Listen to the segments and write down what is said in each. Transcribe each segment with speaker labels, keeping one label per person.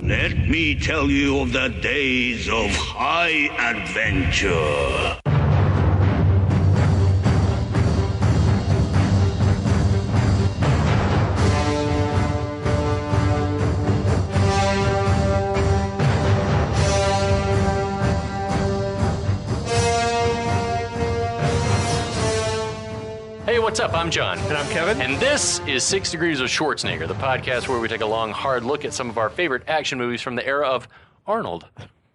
Speaker 1: Let me tell you of the days of high adventure.
Speaker 2: Hey, what's up? I'm John.
Speaker 3: And I'm Kevin.
Speaker 2: And this is 6 Degrees of Schwarzenegger, the podcast where we take a long, hard look at some of our favorite action movies from the era of Arnold.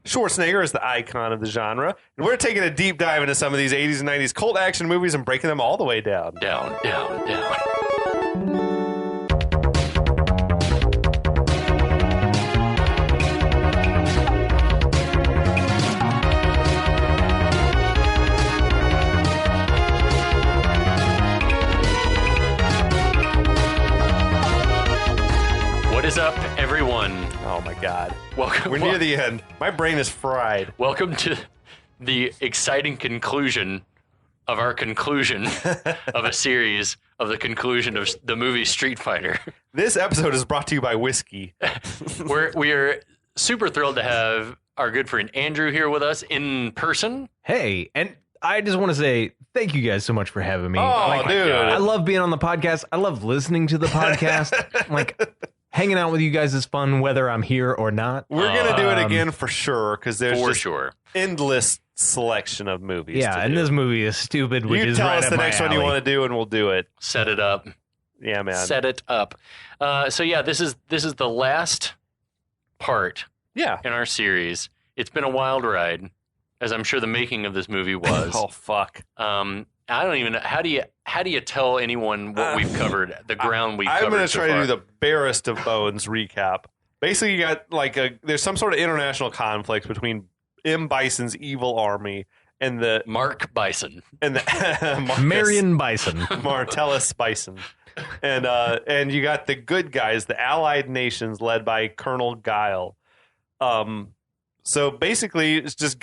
Speaker 3: Schwarzenegger is the icon of the genre, and we're taking a deep dive into some of these 80s and 90s cult action movies and breaking them all the way down.
Speaker 2: Down. What is up, everyone?
Speaker 3: Oh my God.
Speaker 2: Welcome.
Speaker 3: We're near the end. My brain is fried.
Speaker 2: Welcome to the exciting conclusion of our conclusion of a series of the conclusion of the movie Street Fighter.
Speaker 3: This episode is brought to you by whiskey.
Speaker 2: We are super thrilled to have our good friend Andrew here with us in person.
Speaker 4: Hey, and I just want to say thank you guys so much for having me.
Speaker 3: Oh, dude.
Speaker 4: I love being on the podcast. I love listening to the podcast. Hanging out with you guys is fun, whether I'm here or not.
Speaker 3: We're going to do it again for sure, because there's just endless selection of movies.
Speaker 4: Yeah, and this movie is stupid, which is right up my alley. You tell us the next one
Speaker 3: you want to do, and we'll do it.
Speaker 2: Set it up.
Speaker 3: Yeah, man.
Speaker 2: Set it up. So yeah, this is the last part in our series. It's been a wild ride, as I'm sure the making of this movie was.
Speaker 3: Oh, fuck.
Speaker 2: I don't even know. How do you tell anyone what we've covered, the ground we've covered?
Speaker 3: I'm going to try to do the barest of bones recap. Basically, you got there's some sort of international conflict between M. Bison's evil army and the
Speaker 2: Mark Bison
Speaker 3: and the
Speaker 4: Marion Bison,
Speaker 3: Martellus Bison, and you got the good guys, the Allied nations led by Colonel Guile. So basically, it's just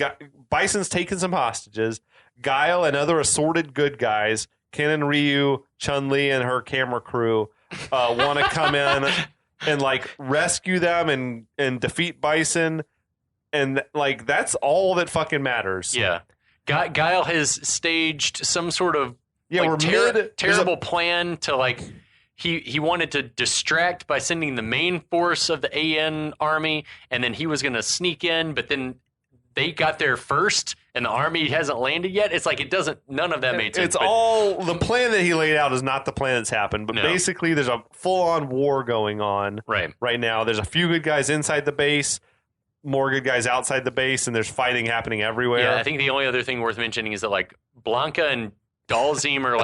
Speaker 3: Bison's taking some hostages. Guile and other assorted good guys, Ken and Ryu, Chun-Li and her camera crew, want to come in and rescue them and defeat Bison, and that's all that fucking matters.
Speaker 2: Yeah, Guile has staged some sort of terrible plan to He wanted to distract by sending the main force of the AN army, and then he was going to sneak in, but then they got there first, and the army hasn't landed yet. It's none of that made sense.
Speaker 3: It's all, the plan that he laid out is not the plan that's happened, but basically there's a full-on war going on right now. There's a few good guys inside the base, more good guys outside the base, and there's fighting happening everywhere.
Speaker 2: Yeah, I think the only other thing worth mentioning is that Blanca and Dhalsim are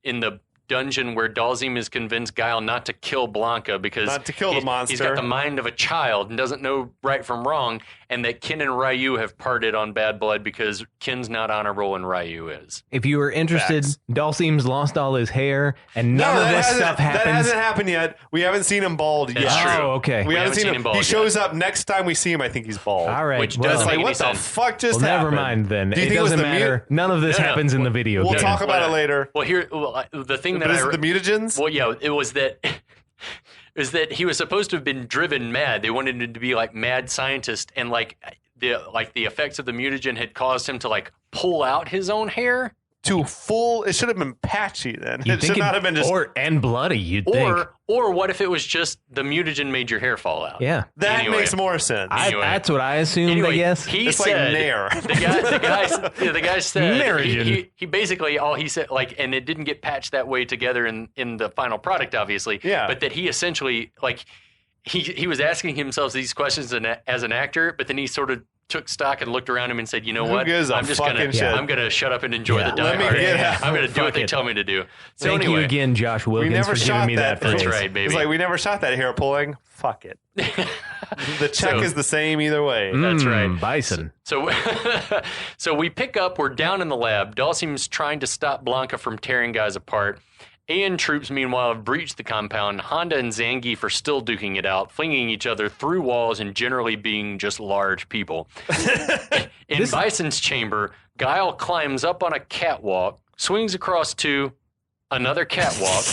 Speaker 2: in the dungeon where Dhalsim is convinced Guile not to kill Blanca because
Speaker 3: the monster.
Speaker 2: He's got the mind of a child and doesn't know right from wrong, and that Ken and Ryu have parted on bad blood because Ken's not honorable and Ryu is.
Speaker 4: If you were interested, Dhalsim's lost all his hair, and none of this stuff happens.
Speaker 3: That hasn't happened yet. We haven't seen him bald yet.
Speaker 2: It's true.
Speaker 4: Oh, okay.
Speaker 3: We haven't seen him bald. He shows up next time we see him. I think he's bald.
Speaker 4: All right.
Speaker 2: Which doesn't make any sense.
Speaker 3: What the fuck just happened?
Speaker 4: Never mind then.
Speaker 3: Do you
Speaker 4: It
Speaker 3: think
Speaker 4: doesn't
Speaker 3: it was
Speaker 4: matter. None of this happens in the video.
Speaker 3: We'll talk about it later.
Speaker 2: Well, the thing
Speaker 3: but
Speaker 2: that
Speaker 3: is it the mutagens?
Speaker 2: Well, yeah, it was that. Is that he was supposed to have been driven mad. They wanted him to be mad scientist, and the effects of the mutagen had caused him to pull out his own hair.
Speaker 3: It should have been patchy then. It should not have been just
Speaker 4: and bloody. You'd think.
Speaker 2: Or what if it was just the mutagen made your hair fall out?
Speaker 4: Yeah,
Speaker 3: that makes more sense.
Speaker 4: That's what I assumed. I guess
Speaker 2: it's
Speaker 3: said, Nair.
Speaker 2: The guy said
Speaker 4: he
Speaker 2: basically all he said and it didn't get patched that way together in the final product, obviously.
Speaker 3: Yeah,
Speaker 2: but that he essentially he was asking himself these questions as an actor, but then he sort of took stock and looked around him and said, "You know what? I'm gonna shut up and enjoy the Die Hard. I'm gonna do what they tell me to do." So
Speaker 4: Thank you again, Josh Wilkins, for giving me that phrase.
Speaker 2: That's right, baby.
Speaker 3: It's we never shot that hair pulling. Fuck it. The check is the same either way.
Speaker 2: That's right.
Speaker 4: Bison.
Speaker 2: So we pick up. We're down in the lab. Dhalsim's trying to stop Blanca from tearing guys apart. AN troops, meanwhile, have breached the compound. Honda and Zangief are still duking it out, flinging each other through walls and generally being just large people. In Bison's chamber, Guile climbs up on a catwalk, swings across to another catwalk,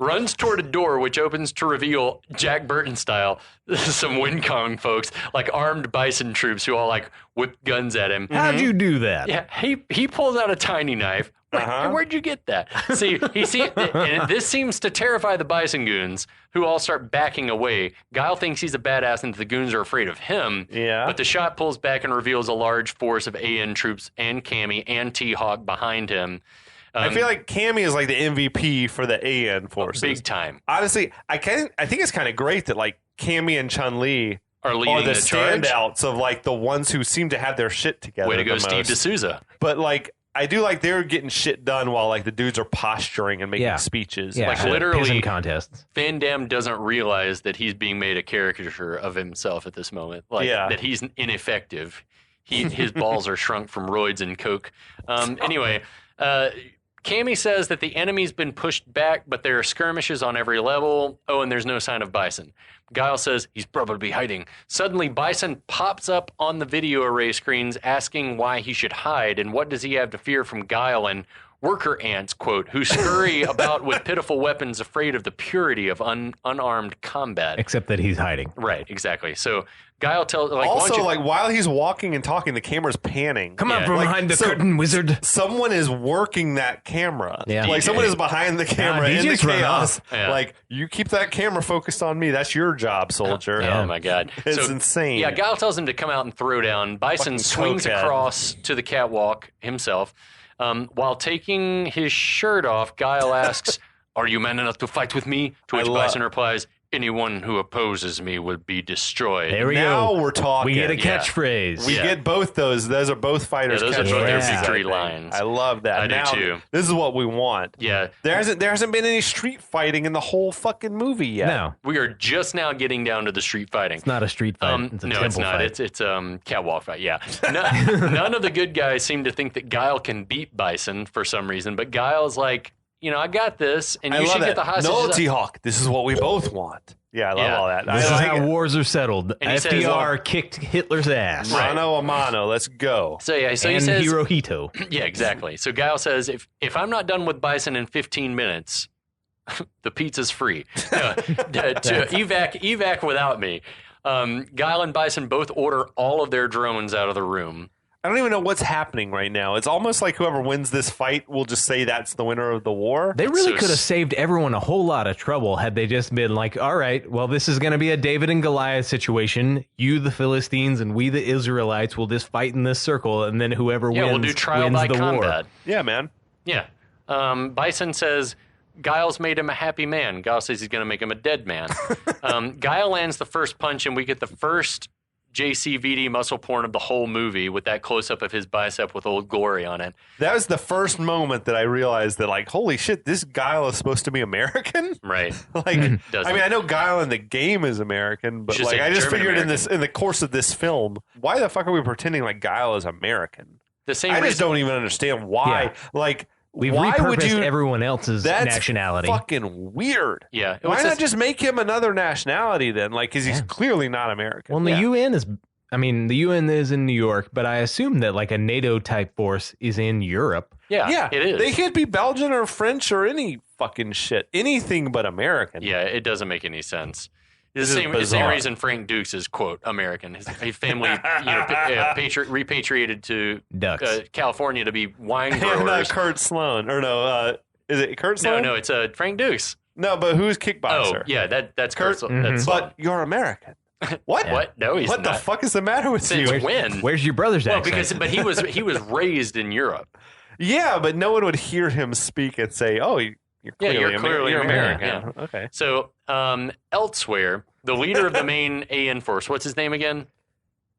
Speaker 2: runs toward a door which opens to reveal, Jack Burton style, some Wincong folks, like armed bison troops who all like whip guns at him.
Speaker 4: How'd you do that?
Speaker 2: Yeah, he pulls out a tiny knife. Where'd you get that? See, and this seems to terrify the bison goons, who all start backing away. Guile thinks he's a badass and the goons are afraid of him.
Speaker 3: Yeah.
Speaker 2: But the shot pulls back and reveals a large force of AN troops and Cammy and T-Hawk behind him.
Speaker 3: I feel like Cammy is like the MVP for the AN forces.
Speaker 2: Big time.
Speaker 3: Honestly, I think it's kind of great that like Cammy and Chun-Li
Speaker 2: are leading
Speaker 3: the
Speaker 2: charge.
Speaker 3: standouts of like the ones who seem to have their shit together.
Speaker 2: Way to go, Steve D'Souza.
Speaker 3: But like, I do like they're getting shit done while like the dudes are posturing and making speeches.
Speaker 4: Yeah,
Speaker 2: like literally
Speaker 4: contests.
Speaker 2: Van Damme doesn't realize that he's being made a caricature of himself at this moment. Like that he's ineffective. His balls are shrunk from roids and coke. Anyway, Cammy says that the enemy's been pushed back, but there are skirmishes on every level. Oh, and there's no sign of Bison. Guile says he's probably hiding. Suddenly, Bison pops up on the video array screens asking why he should hide and what does he have to fear from Guile and worker ants, quote, who scurry about with pitiful weapons afraid of the purity of unarmed combat.
Speaker 4: Except that he's hiding.
Speaker 2: Right, exactly. So Guile tells...
Speaker 3: while he's walking and talking, the camera's panning.
Speaker 4: Come out from behind the curtain, wizard.
Speaker 3: Someone is working that camera.
Speaker 4: Yeah.
Speaker 3: Like someone is behind the camera in the chaos.
Speaker 2: Yeah.
Speaker 3: Like, you keep that camera focused on me. That's your job, soldier.
Speaker 2: Oh my God.
Speaker 3: It's insane.
Speaker 2: Yeah, Guile tells him to come out and throw down. Bison swings across to the catwalk himself. While taking his shirt off, Guile asks, "Are you man enough to fight with me?" To which Bison replies, "Anyone who opposes me would be destroyed."
Speaker 4: There we go.
Speaker 3: Now we're talking.
Speaker 4: We get a catchphrase.
Speaker 3: We get both those. Those are both fighters'
Speaker 2: those are
Speaker 3: catchphrases.
Speaker 2: both their victory lines.
Speaker 3: I love that.
Speaker 2: I do too.
Speaker 3: This is what we want.
Speaker 2: Yeah.
Speaker 3: There hasn't been any street fighting in the whole fucking movie yet.
Speaker 4: No.
Speaker 2: We are just now getting down to the street fighting.
Speaker 4: It's not a street fight. It's a
Speaker 2: no,
Speaker 4: temple
Speaker 2: it's not.
Speaker 4: fight.
Speaker 2: It's catwalk fight. Yeah. None of the good guys seem to think that Guile can beat Bison for some reason, but Guile's like, I got this, and you should get the hostages.
Speaker 3: No, T-Hawk. This is what we both want. Yeah, I love all that.
Speaker 4: This is how wars are settled.
Speaker 2: And
Speaker 4: FDR kicked Hitler's ass.
Speaker 3: Mano a mano. Let's go.
Speaker 2: So yeah, so
Speaker 4: and
Speaker 2: he says
Speaker 4: Hirohito.
Speaker 2: Yeah, exactly. So Guile says, if I'm not done with Bison in 15 minutes, the pizza's free. To evac without me. Guile and Bison both order all of their drones out of the room.
Speaker 3: I don't even know what's happening right now. It's almost like whoever wins this fight will just say that's the winner of the war.
Speaker 4: They really could have saved everyone a whole lot of trouble had they just been like, all right, well, this is going to be a David and Goliath situation. You, the Philistines, and we, the Israelites, will just fight in this circle, and then whoever wins
Speaker 2: we'll do trial
Speaker 4: wins
Speaker 2: by
Speaker 4: the
Speaker 2: combat.
Speaker 4: war.
Speaker 3: Yeah, man.
Speaker 2: Yeah. Bison says Guile's made him a happy man. Guile says he's going to make him a dead man. Guile lands the first punch, and we get the first JCVD muscle porn of the whole movie with that close-up of his bicep with Old Glory on it.
Speaker 3: That was the first moment that I realized that, like, holy shit, this Guile is supposed to be American?
Speaker 2: Right.
Speaker 3: Like, I mean, I know Guile in the game is American, but like, I just figured in the course of this film, why the fuck are we pretending like Guile is American?
Speaker 2: The same
Speaker 3: I
Speaker 2: reason.
Speaker 3: just don't even understand why.
Speaker 4: Yeah.
Speaker 3: Like,
Speaker 4: We've
Speaker 3: why
Speaker 4: repurposed
Speaker 3: would you?
Speaker 4: everyone else's
Speaker 3: That's
Speaker 4: nationality.
Speaker 3: fucking weird.
Speaker 2: Yeah.
Speaker 3: Why not just make him another nationality then? Like, because he's clearly not American.
Speaker 4: Well, the UN is. I mean, the UN is in New York, but I assume that like a NATO type force is in Europe.
Speaker 2: Yeah, it is.
Speaker 3: They could be Belgian or French or any fucking shit. Anything but American.
Speaker 2: Yeah, it doesn't make any sense. It's the same reason Frank Dukes is, quote, American. His family repatriated to California to be wine growers.
Speaker 3: And Kurt Sloan. Or no, is it Kurt Sloan?
Speaker 2: No, it's Frank Dukes.
Speaker 3: No, but who's Kickboxer?
Speaker 2: Oh, yeah, that's Kurt Sloan.
Speaker 3: Mm-hmm. But you're American. What?
Speaker 2: What? No, he's
Speaker 3: not. What the fuck is the matter with
Speaker 2: Since
Speaker 3: you?
Speaker 2: when?
Speaker 4: Where's your brother's accent?
Speaker 2: But he was raised in Europe.
Speaker 3: Yeah, but no one would hear him speak and say, "Oh, you're clearly American."
Speaker 2: Yeah.
Speaker 3: Okay.
Speaker 2: So elsewhere, the leader of the main AN force, what's his name again?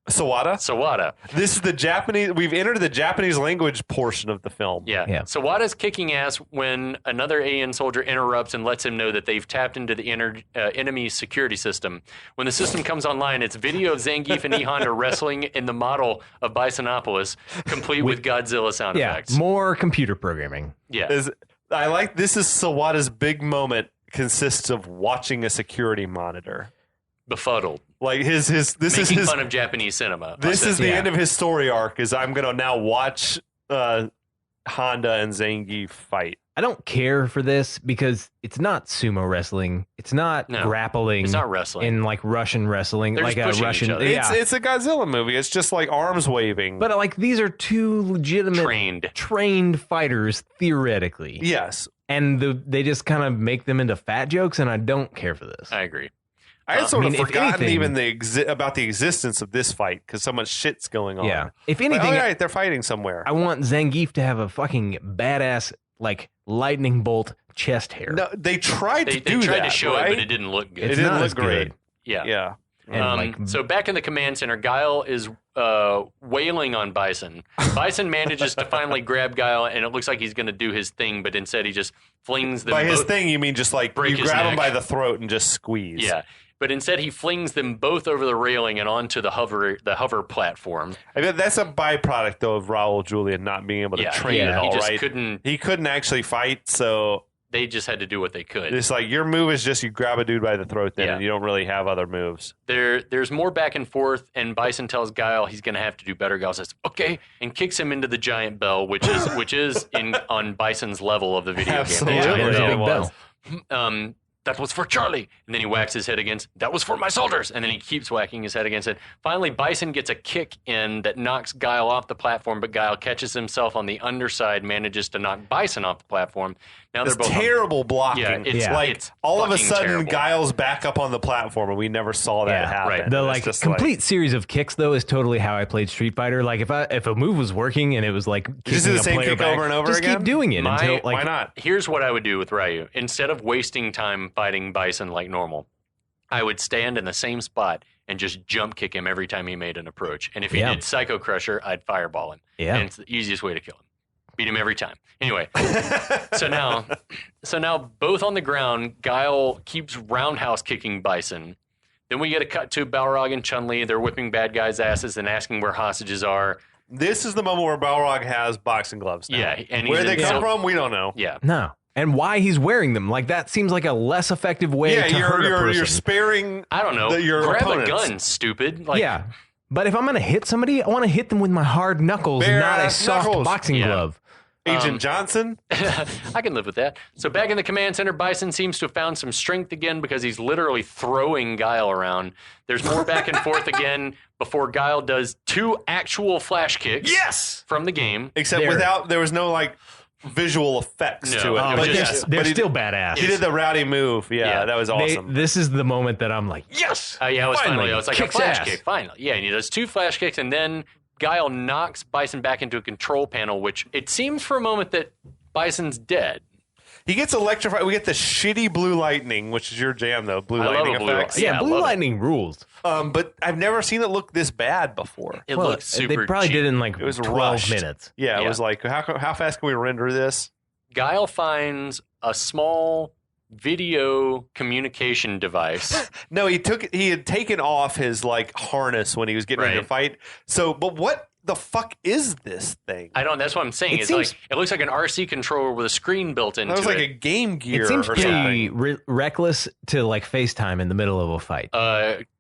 Speaker 2: Sawada.
Speaker 3: This is the Japanese. We've entered the Japanese language portion of the film.
Speaker 2: Yeah. Sawada's kicking ass when another AN soldier interrupts and lets him know that they've tapped into the enemy security system. When the system comes online, it's video of Zangief and E Honda wrestling in the model of Bisonopolis, complete with Godzilla sound effects.
Speaker 4: More computer programming.
Speaker 2: Yeah.
Speaker 3: This is Sawada's big moment. Consists of watching a security monitor.
Speaker 2: Befuddled.
Speaker 3: Like this is his
Speaker 2: fun of Japanese cinema.
Speaker 3: This is the end of his story arc. Is I'm gonna now watch Honda and Zangief fight.
Speaker 4: I don't care for this because it's not sumo wrestling. It's not grappling.
Speaker 2: It's not wrestling.
Speaker 4: In like Russian wrestling,
Speaker 2: They're
Speaker 4: like
Speaker 2: just
Speaker 4: a
Speaker 2: pushing
Speaker 4: Russian.
Speaker 2: each other.
Speaker 3: It's a Godzilla movie. It's just like arms waving.
Speaker 4: But like these are two legitimate trained fighters theoretically.
Speaker 3: Yes.
Speaker 4: And they just kind of make them into fat jokes, and I don't care for this.
Speaker 2: I agree.
Speaker 3: I had sort of forgotten even about the existence of this fight because so much shit's going on.
Speaker 4: Yeah. If anything,
Speaker 3: all right, they're fighting somewhere.
Speaker 4: I want Zangief to have a fucking badass like lightning bolt chest hair.
Speaker 3: No, they tried to do that.
Speaker 2: They tried to show
Speaker 3: right?
Speaker 2: it, but it didn't look good.
Speaker 3: It didn't look great.
Speaker 2: Yeah.
Speaker 3: Yeah.
Speaker 4: And
Speaker 2: so back in the command center, Guile is wailing on Bison. Bison manages to finally grab Guile, and it looks like he's going to do his thing, but instead he just flings them.
Speaker 3: By his thing, you mean just like you grab him by the throat and just squeeze.
Speaker 2: Yeah. But instead, he flings them both over the railing and onto the hover platform.
Speaker 3: I mean, that's a byproduct, though, of Raul Julia not being able to train at all, right? He couldn't actually fight, so
Speaker 2: they just had to do what they could.
Speaker 3: It's like your move is just you grab a dude by the throat, then, and you don't really have other moves.
Speaker 2: There's more back and forth, and Bison tells Guile he's going to have to do better. Guile says, "Okay," and kicks him into the giant bell, which is on Bison's level of the video
Speaker 3: Absolutely.
Speaker 2: game.
Speaker 3: Absolutely,
Speaker 2: giant bell. That was for Charlie. And then he whacks his head against, that was for my soldiers. And then he keeps whacking his head against it. Finally, Bison gets a kick in that knocks Guile off the platform, but Guile catches himself on the underside, manages to knock Bison off the platform. Now
Speaker 3: it's
Speaker 2: they're both
Speaker 3: terrible blocking.
Speaker 2: Yeah, it's like
Speaker 3: it's all of a sudden
Speaker 2: terrible.
Speaker 3: Guile's back up on the platform, and we never saw that happen.
Speaker 2: Right.
Speaker 4: The like complete series of kicks though is totally how I played Street Fighter. Like if a move was working and it was like
Speaker 3: just do the same kick over and over
Speaker 4: just
Speaker 3: again.
Speaker 4: Keep doing it until like
Speaker 3: why not?
Speaker 2: Here's what I would do with Ryu. Instead of wasting time fighting Bison like normal, I would stand in the same spot and just jump kick him every time he made an approach. And if he did Psycho Crusher, I'd fireball him.
Speaker 4: Yeah.
Speaker 2: And it's the easiest way to kill him. Beat him every time. Anyway, so now both on the ground, Guile keeps roundhouse kicking Bison. Then we get a cut to Balrog and Chun-Li. They're whipping bad guys' asses and asking where hostages are.
Speaker 3: This is the moment where Balrog has boxing gloves now.
Speaker 2: Yeah. And
Speaker 3: where they come from, we don't know.
Speaker 2: Yeah.
Speaker 4: No. And why he's wearing them. Like, that seems like a less effective way to hurt a person.
Speaker 3: You're sparing
Speaker 2: I don't know.
Speaker 3: your
Speaker 2: Grab
Speaker 3: opponents.
Speaker 2: a gun, stupid. Like,
Speaker 4: yeah. But if I'm going to hit somebody, I want to hit them with my hard knuckles, not a soft boxing glove.
Speaker 3: Agent Johnson?
Speaker 2: I can live with that. So back in the command center, Bison seems to have found some strength again because he's literally throwing Guile around. There's more back and forth again before Guile does 2 actual flash kicks from the game.
Speaker 3: Except there was no like visual effects to it.
Speaker 4: But they're still badass.
Speaker 3: He did the rowdy move. Yeah, that was awesome.
Speaker 4: This is the moment that I'm like, yes!
Speaker 2: Yeah, it was finally. It was like a flash
Speaker 4: ass.
Speaker 2: kick, finally. Yeah, and he does 2 flash kicks, and then Guile knocks Bison back into a control panel, which it seems for a moment that Bison's dead.
Speaker 3: He gets electrified. We get the shitty blue lightning, which is your jam, though. Blue lightning effects.
Speaker 4: Yeah, blue lightning rules.
Speaker 3: But I've never seen it look this bad before.
Speaker 2: It looks super
Speaker 4: They probably
Speaker 2: cheap.
Speaker 4: did it in like
Speaker 3: It was
Speaker 4: 12
Speaker 3: rushed.
Speaker 4: minutes.
Speaker 3: Yeah, it was like, how fast can we render this?
Speaker 2: Guile finds a small video communication device.
Speaker 3: No, he had taken off his like harness when he was getting ready to fight. So, but what the fuck is this thing?
Speaker 2: I don't. That's what I'm saying. It looks like an RC controller with a screen built into it.
Speaker 3: That was like a Game Gear.
Speaker 4: It seems
Speaker 3: or
Speaker 4: pretty
Speaker 3: something.
Speaker 4: reckless to like FaceTime in the middle of a fight.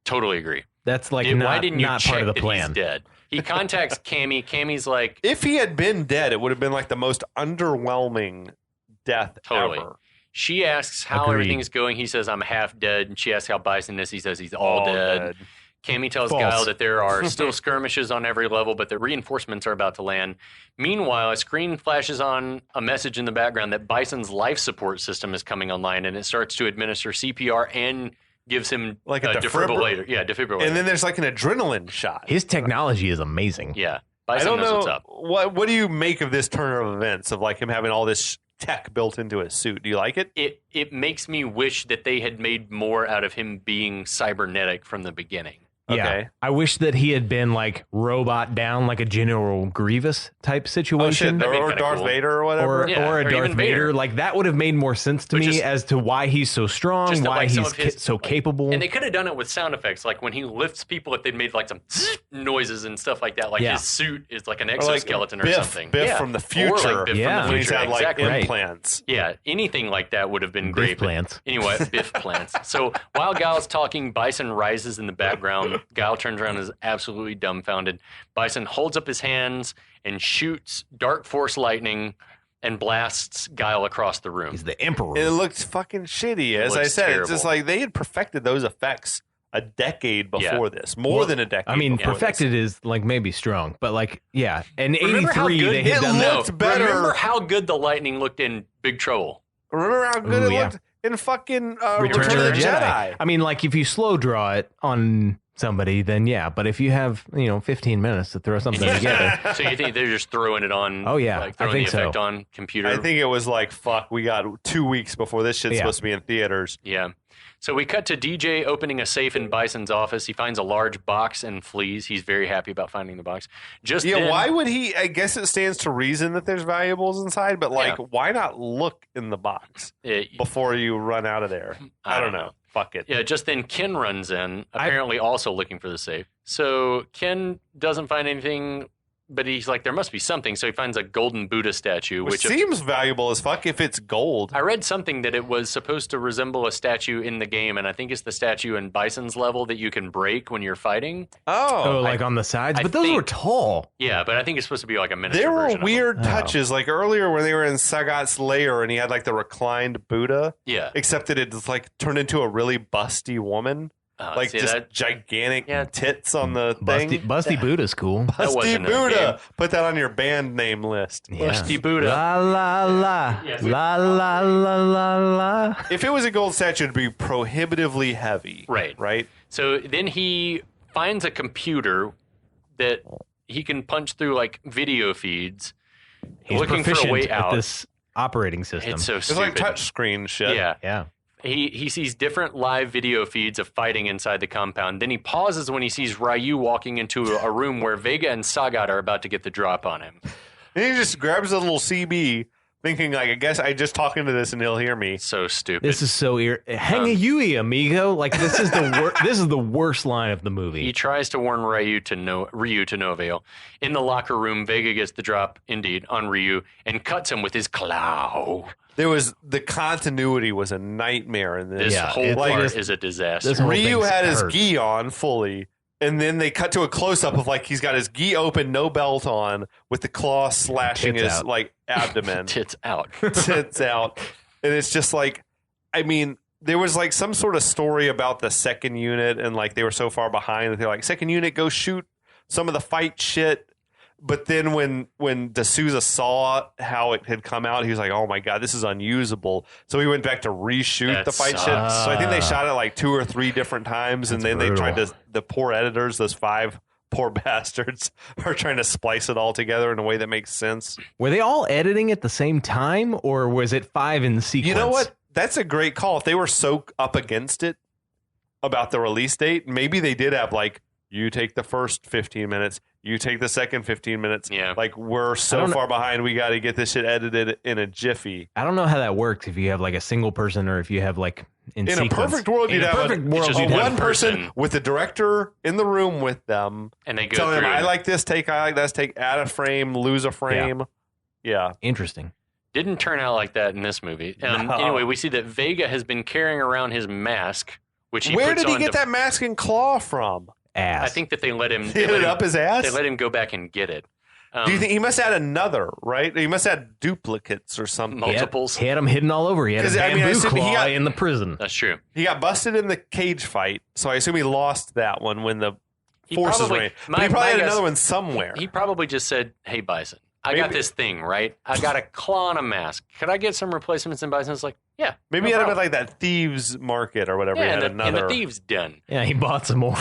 Speaker 2: Totally agree.
Speaker 4: That's like
Speaker 2: why didn't you
Speaker 4: not
Speaker 2: check
Speaker 4: part of the
Speaker 2: that
Speaker 4: plan.
Speaker 2: He's dead. He contacts Cammy. Cammy's like,
Speaker 3: if he had been dead, it would have been like the most underwhelming death ever.
Speaker 2: She asks how everything's going. He says, I'm half dead. And she asks how Bison is. He says he's all dead. Cammy tells Guile that there are still skirmishes on every level, but the reinforcements are about to land. Meanwhile, a screen flashes on a message in the background that Bison's life support system is coming online, and it starts to administer CPR and gives him
Speaker 3: like a
Speaker 2: defibrillator. Yeah, defibrillator.
Speaker 3: And then there's like an adrenaline shot.
Speaker 4: His technology is amazing.
Speaker 2: Yeah.
Speaker 3: Bison
Speaker 2: I don't know
Speaker 3: what's up. What do you make of this turn of events of like him having all this tech built into his suit? Do you like it?
Speaker 2: It makes me wish that they had made more out of him being cybernetic from the beginning.
Speaker 4: Yeah.
Speaker 3: Okay.
Speaker 4: I wish that he had been like robot down, like a General Grievous type situation.
Speaker 3: Or Darth Vader or whatever.
Speaker 4: Or a Darth Vader. Like that would have made more sense to me as to why he's so strong, why he's so capable.
Speaker 2: And they could have done it with sound effects. Like when he lifts people, if they'd made like some noises and stuff like that. Like his suit is like an exoskeleton or something.
Speaker 3: Biff from the future.
Speaker 2: Or like Biff from the future.
Speaker 3: He's had like implants.
Speaker 2: Yeah, anything like that would have been
Speaker 4: Biff
Speaker 2: great.
Speaker 4: plants.
Speaker 2: Anyway, Biff plants. So while Guile's talking, Bison rises in the background. Guile turns around and is absolutely dumbfounded. Bison holds up his hands and shoots dark force lightning and blasts Guile across the room.
Speaker 4: He's the emperor.
Speaker 3: It looked fucking shitty. As I said, it's just like they had perfected those effects a decade before this, more than a decade.
Speaker 4: I mean,
Speaker 3: before
Speaker 4: perfected
Speaker 3: this.
Speaker 4: is like maybe strong, but like, yeah. And
Speaker 2: Remember how
Speaker 4: 83,
Speaker 2: good
Speaker 4: they had done that.
Speaker 3: looked better.
Speaker 2: Remember how good the lightning looked in Big Trouble?
Speaker 3: Remember how good
Speaker 4: Ooh,
Speaker 3: it
Speaker 4: yeah.
Speaker 3: looked in fucking
Speaker 4: Return
Speaker 3: Return of the Jedi.
Speaker 4: I mean, like if you slow draw it on somebody, then yeah. But if you have 15 minutes to throw something together,
Speaker 2: So you think they're just throwing it on?
Speaker 4: Oh, yeah,
Speaker 2: like
Speaker 4: I
Speaker 2: throwing
Speaker 4: think
Speaker 2: the effect
Speaker 4: so.
Speaker 2: on computer.
Speaker 3: I think it was like, fuck, we got 2 weeks before this shit's
Speaker 4: Yeah.
Speaker 3: supposed to be in theaters.
Speaker 2: Yeah. So we cut to DJ opening a safe in Bison's office. He finds a large box and flees. He's very happy about finding the box. Just
Speaker 3: Yeah,
Speaker 2: then,
Speaker 3: why would he? I guess it stands to reason that there's valuables inside, but like, why not look in the box before you run out of there? I don't know. Fuck it.
Speaker 2: Yeah, just then Ken runs in, apparently also looking for the safe. So Ken doesn't find anything, but he's like, there must be something. So he finds a golden Buddha statue,
Speaker 3: Which seems valuable as fuck if it's gold.
Speaker 2: I read something that it was supposed to resemble a statue in the game, and I think it's the statue in Bison's level that you can break when you're fighting.
Speaker 3: Oh,
Speaker 4: like on the sides,
Speaker 2: I
Speaker 4: but those
Speaker 2: think-
Speaker 4: were tall.
Speaker 2: Yeah, but I think it's supposed to be like a miniature
Speaker 3: there were
Speaker 2: version of
Speaker 3: weird
Speaker 4: Oh.
Speaker 3: touches, like earlier when they were in Sagat's lair and he had like the reclined Buddha,
Speaker 2: them. Yeah.
Speaker 3: except that it's like turned into a really busty woman, like
Speaker 2: see,
Speaker 3: just
Speaker 2: that-
Speaker 3: gigantic
Speaker 2: Yeah.
Speaker 3: tits on the thing.
Speaker 4: Busty Buddha's cool.
Speaker 3: Busty
Speaker 2: wasn't in the
Speaker 3: Buddha.
Speaker 2: game.
Speaker 3: Put that on your band name list.
Speaker 4: Yeah.
Speaker 2: Busty Buddha.
Speaker 4: La la la la la la la la.
Speaker 3: If it was a gold statue, it'd be prohibitively heavy.
Speaker 2: Right.
Speaker 3: Right.
Speaker 2: So then he finds a computer that he can punch through like video feeds,
Speaker 4: He's
Speaker 2: looking for a
Speaker 4: proficient
Speaker 2: way
Speaker 4: at
Speaker 2: out.
Speaker 4: this operating system.
Speaker 2: It's so
Speaker 3: It's
Speaker 2: stupid.
Speaker 3: like touchscreen shit.
Speaker 2: Yeah.
Speaker 4: yeah.
Speaker 2: He sees different live video feeds of fighting inside the compound. Then he pauses when he sees Ryu walking into a room where Vega and Sagat are about to get the drop on him.
Speaker 3: And he just grabs a little CB, thinking like, I guess I just talk into this and he'll hear me.
Speaker 2: So stupid.
Speaker 4: This is so hang a Yui, amigo. Like this is the this is the worst line of the movie.
Speaker 2: He tries to warn Ryu to no avail. In the locker room, Vega gets the drop, indeed, on Ryu and cuts him with his claw.
Speaker 3: The continuity was a nightmare in this.
Speaker 2: This
Speaker 4: Yeah,
Speaker 2: whole
Speaker 4: it's
Speaker 2: part
Speaker 4: like
Speaker 2: is a disaster.
Speaker 4: this whole
Speaker 3: Ryu
Speaker 4: thing's
Speaker 3: had his
Speaker 4: hurt.
Speaker 3: gi on fully, and then they cut to a close up of like he's got his gi open, no belt on, with the claw slashing
Speaker 4: Tits
Speaker 3: his
Speaker 4: out.
Speaker 3: like abdomen,
Speaker 2: Tits out.
Speaker 3: tits out, and it's just like, I mean, there was like some sort of story about the second unit, and like they were so far behind that they're like, second unit, go shoot some of the fight shit. But then when D'Souza saw how it had come out, he was like, oh my God, this is unusable. So he went back to reshoot
Speaker 2: That
Speaker 3: the fight shit.
Speaker 2: sucks.
Speaker 3: So I think they shot it like 2 or 3 different times. And
Speaker 4: That's
Speaker 3: then they
Speaker 4: brutal.
Speaker 3: tried to, the poor editors, those 5 poor bastards, are trying to splice it all together in a way that makes sense.
Speaker 4: Were they all editing at the same time, or was it 5 in sequence?
Speaker 3: You know what? That's a great call. If they were so up against it about the release date, maybe they did have like, you take the first 15 minutes, you take the second 15 minutes.
Speaker 2: Yeah.
Speaker 3: Like, we're
Speaker 4: I
Speaker 3: so
Speaker 4: don't know-
Speaker 3: far behind, we got to get this shit edited in a jiffy.
Speaker 4: I don't know how that works. If you have like a single person, or if you have like in
Speaker 3: In
Speaker 4: sequence.
Speaker 3: a perfect world,
Speaker 4: In
Speaker 3: you'd
Speaker 4: a
Speaker 3: have
Speaker 4: perfect
Speaker 3: a,
Speaker 4: world,
Speaker 2: just
Speaker 3: a
Speaker 4: you'd have-
Speaker 3: one person
Speaker 2: person.
Speaker 3: with the director in the room with them,
Speaker 2: And they go
Speaker 3: telling
Speaker 2: through.
Speaker 3: them, I like this take, I like that take, add a frame, lose a frame. Yeah.
Speaker 4: Interesting.
Speaker 2: Didn't turn out like that in this movie.
Speaker 3: No.
Speaker 2: Anyway, we see that Vega has been carrying around his mask, which he
Speaker 3: Where
Speaker 2: puts
Speaker 3: did he
Speaker 2: on
Speaker 3: get
Speaker 2: to-
Speaker 3: that mask and claw from?
Speaker 4: Ass.
Speaker 2: I think that they let him.
Speaker 3: Hit it up his ass?
Speaker 2: They let him go back and get it.
Speaker 3: Do you think he must add another, right? He must add duplicates or something.
Speaker 4: He had-
Speaker 2: multiples?
Speaker 4: He had him hidden all over. He had a
Speaker 3: 'Cause, I
Speaker 4: bamboo
Speaker 3: mean, I assume he
Speaker 4: claw
Speaker 3: got-
Speaker 4: in the prison.
Speaker 2: That's true.
Speaker 3: He got busted in the cage fight, so I assume he lost that one when the
Speaker 2: He
Speaker 3: forces
Speaker 2: probably-
Speaker 3: ran.
Speaker 2: my-
Speaker 3: But he probably
Speaker 2: my
Speaker 3: had
Speaker 2: guess-
Speaker 3: another one somewhere.
Speaker 2: He probably just said, "Hey, Bison, I got
Speaker 3: Maybe-
Speaker 2: this thing, right? I got a claw and a mask. Could I get some replacements?" And Bison's like, "Yeah,
Speaker 3: Maybe
Speaker 2: no
Speaker 3: he had him at
Speaker 2: problem."
Speaker 3: like that thieves market or whatever.
Speaker 2: Yeah,
Speaker 3: he had
Speaker 2: in the
Speaker 3: another.
Speaker 2: thieves' den.
Speaker 4: Yeah, he bought some more.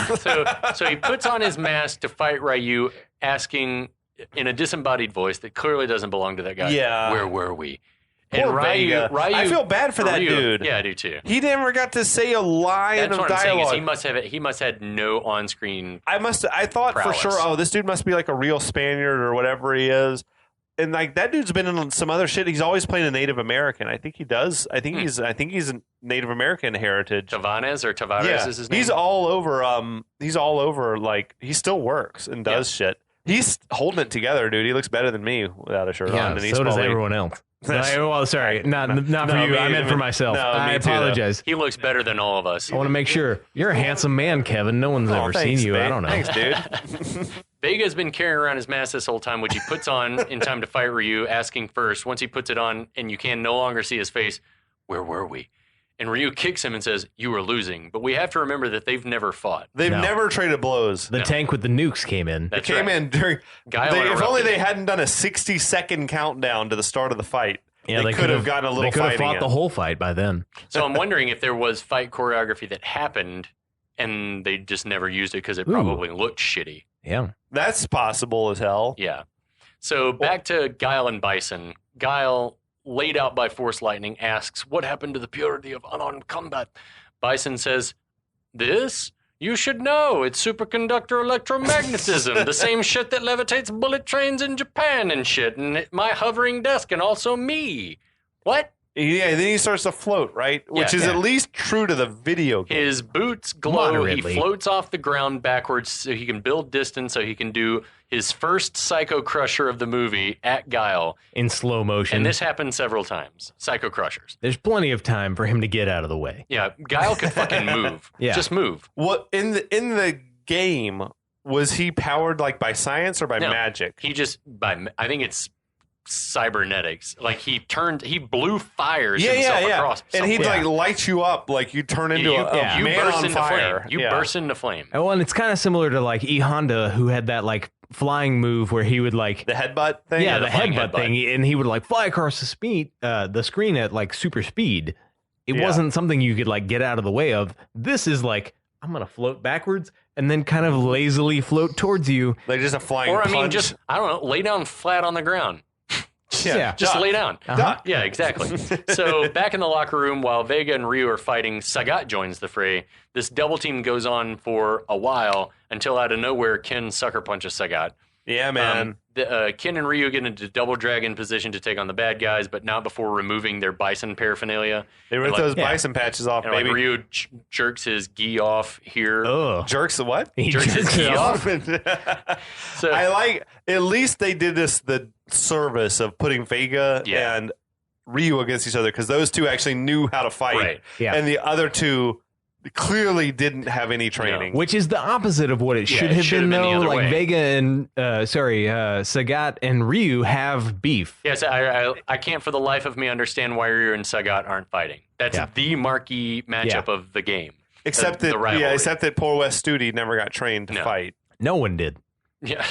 Speaker 2: So he puts on his mask to fight Ryu, asking in a disembodied voice that clearly doesn't belong to that guy.
Speaker 3: Yeah.
Speaker 2: Where were we?
Speaker 3: Poor Vega. I feel bad for that
Speaker 2: Ryu-
Speaker 3: dude.
Speaker 2: Yeah, I do too.
Speaker 3: He never got to say a line
Speaker 2: That's
Speaker 3: of
Speaker 2: what I'm saying. Is
Speaker 3: dialogue.
Speaker 2: he must have no on-screen.
Speaker 3: I thought
Speaker 2: prowess.
Speaker 3: for sure, oh, this dude must be like a real Spaniard or whatever he is. And like that dude's been in some other shit. He's always playing a Native American. I think he does. I think he's a Native American heritage.
Speaker 2: Tavares or Tavares
Speaker 3: Yeah,
Speaker 2: is his name.
Speaker 3: he's all over. He's all over. Like he still works and does shit. He's holding it together, dude. He looks better than me without a shirt on.
Speaker 4: Yeah,
Speaker 3: And he's
Speaker 4: so does
Speaker 3: probably-
Speaker 4: everyone else. Well, sorry, not for
Speaker 3: No,
Speaker 4: you.
Speaker 3: me-
Speaker 4: I meant for
Speaker 3: me-
Speaker 4: myself.
Speaker 3: no,
Speaker 4: I
Speaker 3: me too, though.
Speaker 4: apologize.
Speaker 2: He looks better than all of us.
Speaker 4: I want to make sure you're a handsome man, Kevin. No one's
Speaker 3: Oh,
Speaker 4: ever
Speaker 3: thanks,
Speaker 4: seen you. I
Speaker 3: babe.
Speaker 4: don't know.
Speaker 3: Thanks, dude.
Speaker 2: Vega's been carrying around his mask this whole time, which he puts on in time to fight Ryu, asking first, once he puts it on and you can no longer see his face, where were we? And Ryu kicks him and says, you were losing. But we have to remember that they've never fought.
Speaker 3: They've never traded blows.
Speaker 4: The tank with the nukes came in.
Speaker 2: That's
Speaker 3: came in during... if only they hadn't done a 60-second countdown to the start of the fight.
Speaker 4: Yeah,
Speaker 3: they could have gotten a little fighting.
Speaker 4: They could have fought the whole fight by then.
Speaker 2: So I'm wondering if there was fight choreography that happened and they just never used it because it probably looked shitty.
Speaker 4: Yeah.
Speaker 3: That's possible as hell.
Speaker 2: Yeah. So back to Guile and Bison. Guile, laid out by Force Lightning, asks, what happened to the purity of unarmed combat? Bison says, this? You should know. It's superconductor electromagnetism. The same shit that levitates bullet trains in Japan and shit. And my hovering desk and also me. What?
Speaker 3: Yeah, then he starts to float, right? Which is at least true to the video game.
Speaker 2: His boots glow. Moderately. He floats off the ground backwards so he can build distance, so he can do his first Psycho Crusher of the movie at Guile.
Speaker 4: In slow motion.
Speaker 2: And this happened several times. Psycho Crushers.
Speaker 4: There's plenty of time for him to get out of the way.
Speaker 2: Yeah, Guile could fucking move. Just move.
Speaker 3: Well, in the game, was he powered like by science or by magic?
Speaker 2: He just, I think it's cybernetics. Like he blew fires himself across.
Speaker 3: And he'd like light you up, like you turn into a man on fire.
Speaker 2: You burst into flame.
Speaker 4: Oh, and it's kind of similar to like E Honda, who had that like flying move where he would like
Speaker 3: the headbutt thing.
Speaker 4: Yeah, the headbutt thing, and he would like fly across the screen at like super speed. It wasn't something you could like get out of the way of. This is like, I'm gonna float backwards and then kind of lazily float towards you.
Speaker 3: Like just a flying punch.
Speaker 2: I mean, just, I don't know, lay down flat on the ground. Just lay down. Yeah, exactly. So back in the locker room, while Vega and Ryu are fighting, Sagat joins the fray. This double team goes on for a while until out of nowhere, Ken sucker punches Sagat.
Speaker 3: Yeah, man.
Speaker 2: Ken and Ryu get into double dragon position to take on the bad guys, but not before removing their bison paraphernalia.
Speaker 3: They rip those bison patches off, baby.
Speaker 2: Like Ryu jerks his gi off here.
Speaker 3: Ugh. Jerks the what?
Speaker 2: He jerks his gi off.
Speaker 3: So I like, at least they did the service of putting Vega and Ryu against each other, because those two actually knew how to fight.
Speaker 2: Right.
Speaker 4: Yeah.
Speaker 3: And the other two clearly didn't have any training.
Speaker 4: Which is the opposite of what it should have been, though. Like Vega and Sagat and Ryu have beef.
Speaker 2: Yes, I can't for the life of me understand why Ryu and Sagat aren't fighting. That's the marquee matchup of the game.
Speaker 3: Except that poor Wes Studi never got trained to fight.
Speaker 4: No one did.
Speaker 2: Yeah.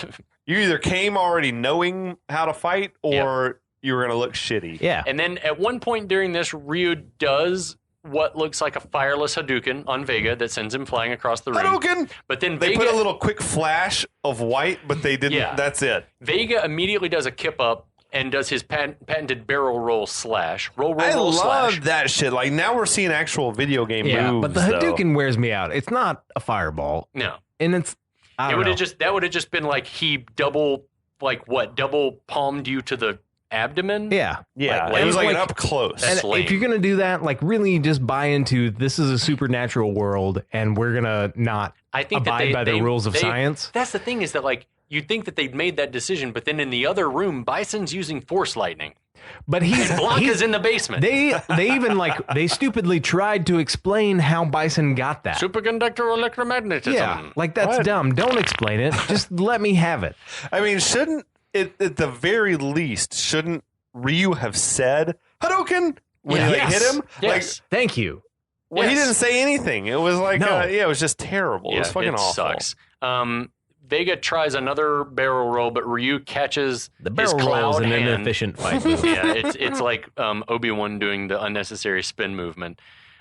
Speaker 3: You either came already knowing how to fight, or you were going to look shitty.
Speaker 4: Yeah.
Speaker 2: And then at one point during this, Ryu does what looks like a fireless Hadouken on Vega that sends him flying across the room.
Speaker 3: Hadouken!
Speaker 2: But then
Speaker 3: they put a little quick flash of white, but they didn't.
Speaker 2: Yeah.
Speaker 3: That's it.
Speaker 2: Vega immediately does a kip up and does his patented barrel roll slash. Roll
Speaker 3: I
Speaker 2: love
Speaker 3: slash. That shit. Like, now we're seeing actual video game moves.
Speaker 4: But the Hadouken wears me out. It's not a fireball.
Speaker 2: No.
Speaker 4: And it's,
Speaker 2: that would have just been like he double palmed you to the abdomen.
Speaker 4: Yeah.
Speaker 3: It was like an up close.
Speaker 4: And if you're gonna do that, like really just buy into this is a supernatural world, and we're gonna not abide by the rules of science.
Speaker 2: That's the thing, is that like you'd think that they'd made that decision, but then in the other room, Bison's using force lightning.
Speaker 4: But
Speaker 2: Blanca's in the basement.
Speaker 4: They even they stupidly tried to explain how Bison got that
Speaker 2: superconductor electromagnetism.
Speaker 4: Yeah, like that's dumb. Don't explain it. Just let me have it.
Speaker 3: I mean, shouldn't it, at the very least, shouldn't Ryu have said Hadouken when he hit him?
Speaker 2: Yes.
Speaker 4: Like, thank you.
Speaker 3: Well, he didn't say anything. It was like, it was just terrible. It was fucking awful.
Speaker 2: Sucks. Vega tries another barrel roll, but Ryu catches
Speaker 4: the barrel
Speaker 2: his
Speaker 4: roll is an
Speaker 2: hand.
Speaker 4: inefficient fight move.
Speaker 2: It's like Obi-Wan doing the unnecessary spin movement.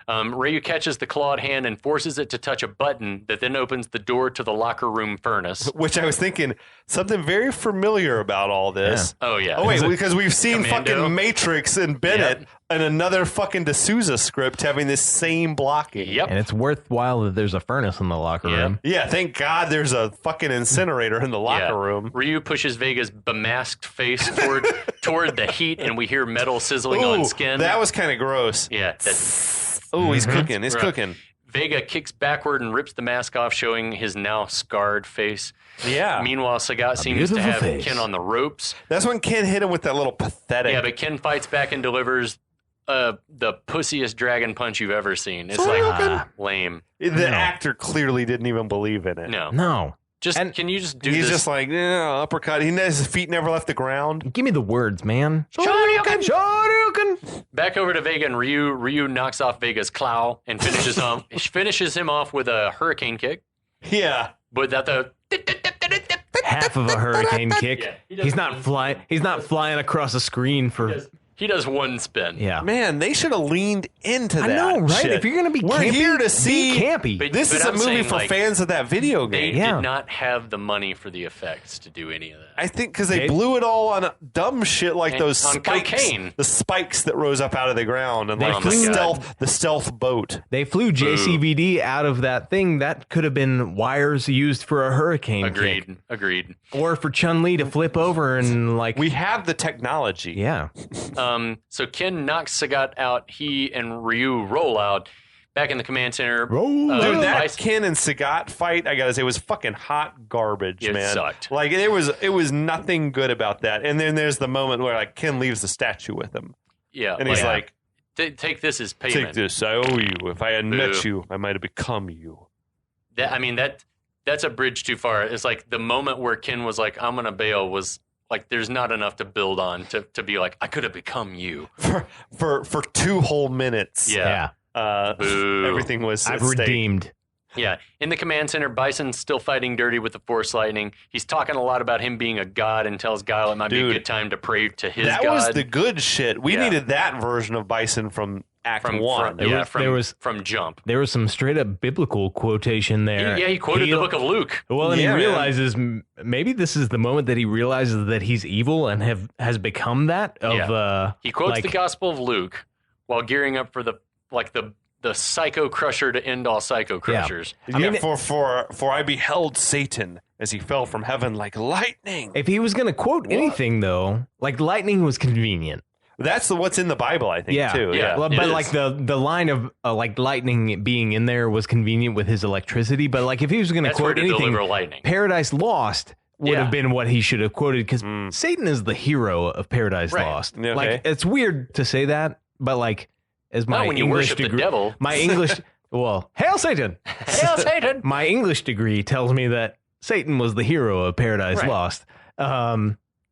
Speaker 2: Ryu catches the clawed hand and forces it to touch a button that then opens the door to the locker room furnace.
Speaker 3: Which I was thinking, something very familiar about all this.
Speaker 2: Yeah. Oh, yeah.
Speaker 3: Oh, wait, because we've seen
Speaker 2: Commando.
Speaker 3: fucking Matrix and Bennett and another fucking D'Souza script having this same blocking.
Speaker 2: Yep.
Speaker 4: And it's worthwhile that there's a furnace in the locker room.
Speaker 3: Yeah, thank God there's a fucking incinerator in the locker room.
Speaker 2: Ryu pushes Vega's bemasked face toward the heat, and we hear metal sizzling on skin.
Speaker 3: That was kind of gross.
Speaker 2: Yeah.
Speaker 3: He's cooking. He's cooking.
Speaker 2: Vega kicks backward and rips the mask off, showing his now scarred face.
Speaker 3: Yeah.
Speaker 2: Meanwhile, Sagat seems to have Ken on the ropes.
Speaker 3: That's when Ken hit him with that little pathetic.
Speaker 2: Yeah, but Ken fights back and delivers the pussiest dragon punch you've ever seen. It's like lame.
Speaker 3: The actor clearly didn't even believe in it.
Speaker 2: No. Can you just do
Speaker 3: He's
Speaker 2: this?
Speaker 3: just like, uppercut. His feet never left the ground.
Speaker 4: Give me the words, man. Shoryuken.
Speaker 2: Back over to Vega and Ryu. Ryu knocks off Vega's claw and finishes him off with a hurricane kick.
Speaker 3: Yeah.
Speaker 2: But that the
Speaker 4: Half of a hurricane kick.
Speaker 2: Yeah,
Speaker 4: he's not flying. He's not flying across a screen for.
Speaker 2: He does one spin.
Speaker 4: Yeah.
Speaker 3: Man, they should have leaned into that.
Speaker 4: I know, right?
Speaker 3: shit.
Speaker 4: If you're gonna be
Speaker 3: We're
Speaker 4: campy,
Speaker 3: here to see
Speaker 4: be campy.
Speaker 3: This is a
Speaker 2: I'm
Speaker 3: movie
Speaker 2: saying,
Speaker 3: for
Speaker 2: like,
Speaker 3: fans of that video
Speaker 2: They
Speaker 3: game.
Speaker 4: Yeah.
Speaker 2: did not have the money for the effects to do any of that.
Speaker 3: I think because they
Speaker 4: They-
Speaker 3: blew it all on dumb shit like
Speaker 2: And
Speaker 3: those
Speaker 2: on
Speaker 3: spikes,
Speaker 2: cocaine.
Speaker 3: the spikes that rose up out of the ground, and
Speaker 4: They
Speaker 3: like
Speaker 4: flew-
Speaker 3: the stealth boat.
Speaker 4: They flew JCVD out of that thing. That could have been wires used for a hurricane kick.
Speaker 2: Agreed.
Speaker 4: Or for Chun-Li to flip over and like.
Speaker 3: We have the technology.
Speaker 4: Yeah.
Speaker 2: So Ken knocks Sagat out. He and Ryu roll out. Back in the command center.
Speaker 4: Roll
Speaker 3: Dude, that
Speaker 2: Bison-
Speaker 3: Ken and Sagat fight, I gotta say, was fucking hot garbage,
Speaker 2: It
Speaker 3: man.
Speaker 2: sucked.
Speaker 3: Like it was nothing good about that. And then there's the moment where like Ken leaves the statue with him,
Speaker 2: Yeah,
Speaker 3: and he's like,
Speaker 2: take this as payment.
Speaker 3: "Take this, I owe you. If I hadn't met
Speaker 2: Boo.
Speaker 3: you, I might have become you."
Speaker 2: That's a bridge too far. It's like the moment where Ken was like, "I'm gonna bail," was like there's not enough to build on to be like, I could have become you.
Speaker 3: For 2 whole minutes.
Speaker 2: Yeah. Boo.
Speaker 3: Everything was
Speaker 4: I've
Speaker 3: at stake.
Speaker 4: redeemed.
Speaker 2: Yeah. In the command center, Bison's still fighting dirty with the Force Lightning. He's talking a lot about him being a god and tells Guile it might be
Speaker 3: Dude,
Speaker 2: a good time to pray to his
Speaker 3: That
Speaker 2: god.
Speaker 3: was the good shit. We
Speaker 2: Yeah.
Speaker 3: needed that version of Bison from Act
Speaker 2: from
Speaker 3: 1.
Speaker 2: from Jump.
Speaker 4: There was some straight up biblical quotation there.
Speaker 2: He quoted the book of Luke.
Speaker 4: Well, and
Speaker 3: Yeah,
Speaker 4: he
Speaker 3: man.
Speaker 4: realizes maybe this is the moment that he realizes that he's evil and has become that.
Speaker 2: He quotes
Speaker 4: like-
Speaker 2: the Gospel of Luke while gearing up for the Psycho Crusher to end all Psycho Crushers.
Speaker 3: Yeah,
Speaker 4: I mean,
Speaker 3: for I beheld Satan as he fell from heaven like lightning.
Speaker 4: If he was going to quote anything, though, like lightning was convenient.
Speaker 3: That's what's in the Bible, I think,
Speaker 4: Yeah,
Speaker 3: too.
Speaker 2: Yeah.
Speaker 4: Well,
Speaker 2: it
Speaker 4: but
Speaker 2: is.
Speaker 4: like the line of like lightning being in there was convenient with his electricity. But like if he was going to
Speaker 2: That's where
Speaker 4: quote
Speaker 2: to
Speaker 4: anything,
Speaker 2: deliver lightning.
Speaker 4: Paradise Lost would
Speaker 2: Yeah.
Speaker 4: have been what he should have quoted because Satan is the hero of Paradise
Speaker 2: Right.
Speaker 4: Lost.
Speaker 3: Okay.
Speaker 4: Like it's weird to say that, but like as my
Speaker 2: Not when you
Speaker 4: English
Speaker 2: worship the
Speaker 4: degree,
Speaker 2: devil.
Speaker 4: my English, well, hail Satan!
Speaker 2: Hail Satan!
Speaker 4: My English degree tells me that Satan was the hero of Paradise
Speaker 2: Right.
Speaker 4: Lost.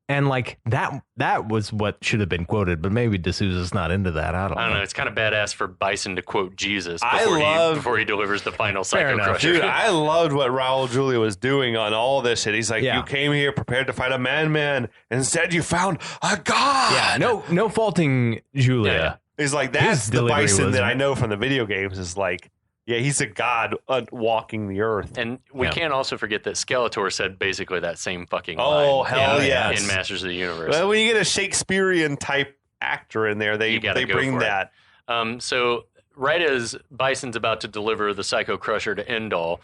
Speaker 4: And like that was what should have been quoted, but maybe D'Souza's not into that. I don't
Speaker 2: I don't
Speaker 4: know.
Speaker 2: know. It's kind of badass for Bison to quote Jesus
Speaker 3: I
Speaker 2: before,
Speaker 3: love-
Speaker 2: before he delivers the final
Speaker 4: Fair
Speaker 2: Psycho
Speaker 4: enough.
Speaker 2: Crusher.
Speaker 3: Dude, I loved what Raul Julia was doing on all this shit. He's like,
Speaker 4: Yeah.
Speaker 3: you came here prepared to fight a man. Instead, you found a god.
Speaker 4: Yeah, no faulting Julia.
Speaker 2: Yeah.
Speaker 3: He's like,
Speaker 4: His
Speaker 3: that's the
Speaker 4: delivery
Speaker 3: Bison
Speaker 4: was-
Speaker 3: that I know from the video games. Is like, yeah, he's a god walking the earth.
Speaker 2: And we
Speaker 4: Yeah.
Speaker 2: can't also forget that Skeletor said basically that same fucking
Speaker 3: Oh,
Speaker 2: line
Speaker 3: hell
Speaker 2: in,
Speaker 3: yes.
Speaker 2: in Masters of the Universe.
Speaker 3: Well, when you get a Shakespearean type actor in there, they
Speaker 2: You gotta go
Speaker 3: bring
Speaker 2: for it.
Speaker 3: that.
Speaker 2: So right as Bison's about to deliver the Psycho Crusher to end all,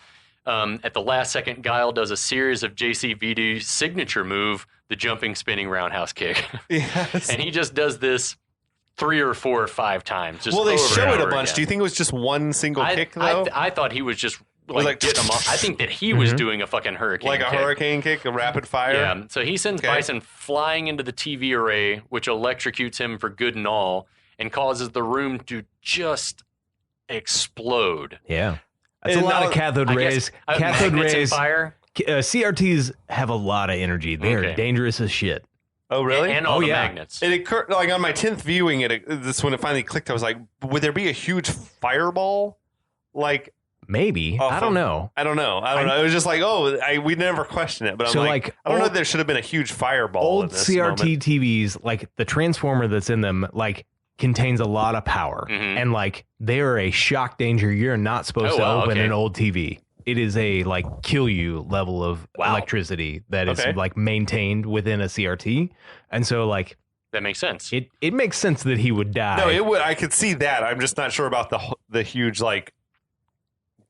Speaker 2: at the last second, Guile does a series of JCVD's signature move, the jumping, spinning roundhouse kick.
Speaker 3: Yes.
Speaker 2: And he just does this 3 or 4 or 5 times. Just
Speaker 3: Well, they
Speaker 2: over
Speaker 3: show
Speaker 2: and
Speaker 3: it a
Speaker 2: over
Speaker 3: bunch.
Speaker 2: again.
Speaker 3: Do you think it was just one single kick though?
Speaker 2: I thought he was just
Speaker 3: was
Speaker 2: like,
Speaker 3: like-
Speaker 2: getting him off. I think that he was doing a fucking hurricane
Speaker 3: like a
Speaker 2: kick.
Speaker 3: hurricane kick, a rapid fire.
Speaker 2: Yeah, so he sends
Speaker 3: Okay.
Speaker 2: Bison flying into the TV array, which electrocutes him for good and all, and causes the room to just explode.
Speaker 4: Yeah. That's
Speaker 3: And
Speaker 4: a lot
Speaker 3: now-
Speaker 4: of cathode
Speaker 2: I
Speaker 4: rays.
Speaker 2: guess,
Speaker 4: Cathode
Speaker 2: magnets and
Speaker 4: rays.
Speaker 2: fire,
Speaker 4: CRTs have a lot of energy. They're
Speaker 2: Okay.
Speaker 4: dangerous as shit.
Speaker 3: Oh, really?
Speaker 2: and all
Speaker 4: Oh,
Speaker 2: the
Speaker 4: yeah.
Speaker 2: magnets.
Speaker 3: It occurred like on my 10th viewing. This when it finally clicked. I was like, would there be a huge fireball? Like,
Speaker 4: Maybe.
Speaker 3: off
Speaker 4: I don't
Speaker 3: of-
Speaker 4: know.
Speaker 3: I don't know. It was just like, we never questioned it. But I'm
Speaker 4: So,
Speaker 3: like,
Speaker 4: like,
Speaker 3: I don't know
Speaker 4: old-
Speaker 3: if there should have been a huge fireball. in
Speaker 4: Old
Speaker 3: this
Speaker 4: CRT
Speaker 3: moment.
Speaker 4: TVs, like the transformer that's in them, like contains a lot of power,
Speaker 2: Mhm.
Speaker 4: and like they are a shock danger. You're not supposed
Speaker 2: Oh,
Speaker 4: to
Speaker 2: wow,
Speaker 4: open
Speaker 2: okay.
Speaker 4: an old TV. It is a like kill you level of
Speaker 2: Wow.
Speaker 4: electricity that is
Speaker 3: Okay.
Speaker 4: like maintained within a CRT, and so like
Speaker 2: That makes sense.
Speaker 4: it makes sense that he would die.
Speaker 3: No, it would. I could see that. I'm just not sure about the huge like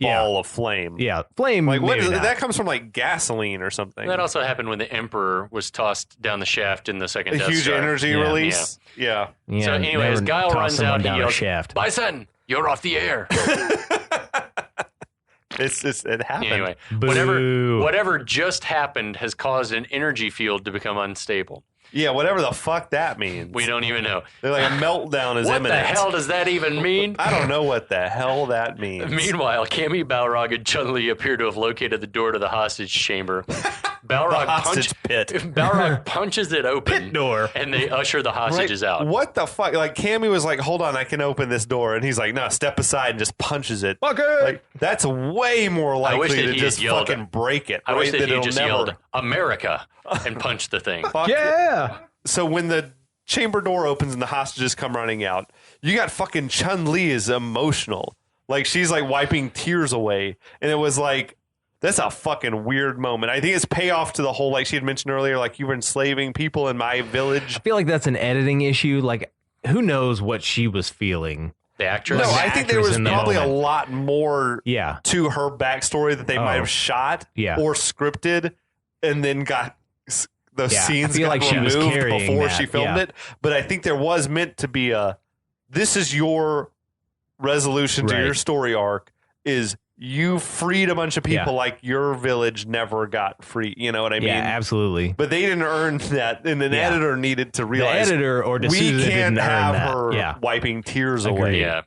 Speaker 3: ball of flame.
Speaker 4: yeah, flame.
Speaker 3: Like what
Speaker 4: maybe
Speaker 3: is,
Speaker 4: not.
Speaker 3: that comes from like gasoline or something.
Speaker 2: That also happened when the Emperor was tossed down the shaft in the second
Speaker 3: a
Speaker 2: Death
Speaker 3: huge
Speaker 2: Star.
Speaker 3: energy
Speaker 4: Yeah.
Speaker 3: release. Yeah.
Speaker 4: Yeah,
Speaker 2: So anyway, as
Speaker 4: never
Speaker 2: Guile
Speaker 4: toss
Speaker 2: runs
Speaker 4: someone
Speaker 2: out, he
Speaker 4: down a
Speaker 2: yells,
Speaker 4: shaft.
Speaker 2: Bison, you're off the air.
Speaker 3: It happened.
Speaker 2: Anyway,
Speaker 4: Boo.
Speaker 2: whatever just happened has caused an energy field to become unstable.
Speaker 3: Yeah, whatever the fuck that means.
Speaker 2: We don't even know.
Speaker 3: They're like a meltdown is
Speaker 2: what
Speaker 3: imminent.
Speaker 2: the hell does that even mean?
Speaker 3: I don't know what the hell that means.
Speaker 2: Meanwhile, Cammy, Balrog, and Chun-Li appear to have located the door to the hostage chamber. Balrog punches it open.
Speaker 4: Pit door.
Speaker 2: And they usher the hostages out.
Speaker 3: What the fuck? Like, Cammy was like, hold on, I can open this door. And he's like, no, step aside and just punches it.
Speaker 4: Fuck it.
Speaker 3: Like, that's way more likely to just fucking break it.
Speaker 2: I wish that he just
Speaker 3: never...
Speaker 2: yelled, America, and punched the thing.
Speaker 3: Fuck
Speaker 4: Yeah.
Speaker 3: So when the chamber door opens and the hostages come running out, you got fucking Chun-Li is emotional. Like, she's like wiping tears away. And it was like, that's a fucking weird moment. I think it's payoff to the whole, like she had mentioned earlier, like you were enslaving people in my village.
Speaker 4: I feel like that's an editing issue. Like, who knows what she was feeling?
Speaker 2: The actress?
Speaker 3: No,
Speaker 2: The
Speaker 3: I think there was probably a
Speaker 4: moment.
Speaker 3: lot more to her backstory that they might have shot or scripted and then got those scenes
Speaker 4: I feel like she was
Speaker 3: removed
Speaker 4: carrying
Speaker 3: before
Speaker 4: that.
Speaker 3: she filmed it. But I think there was meant to be this is your resolution to your story arc is you freed a bunch of people like your village never got free. You know what I mean?
Speaker 4: Yeah, absolutely.
Speaker 3: But they didn't earn that, and an editor needed to realize
Speaker 4: the editor or
Speaker 3: we
Speaker 4: D'Souza
Speaker 3: can't
Speaker 4: didn't
Speaker 3: have
Speaker 4: earn that.
Speaker 3: her wiping tears away.
Speaker 2: Yeah,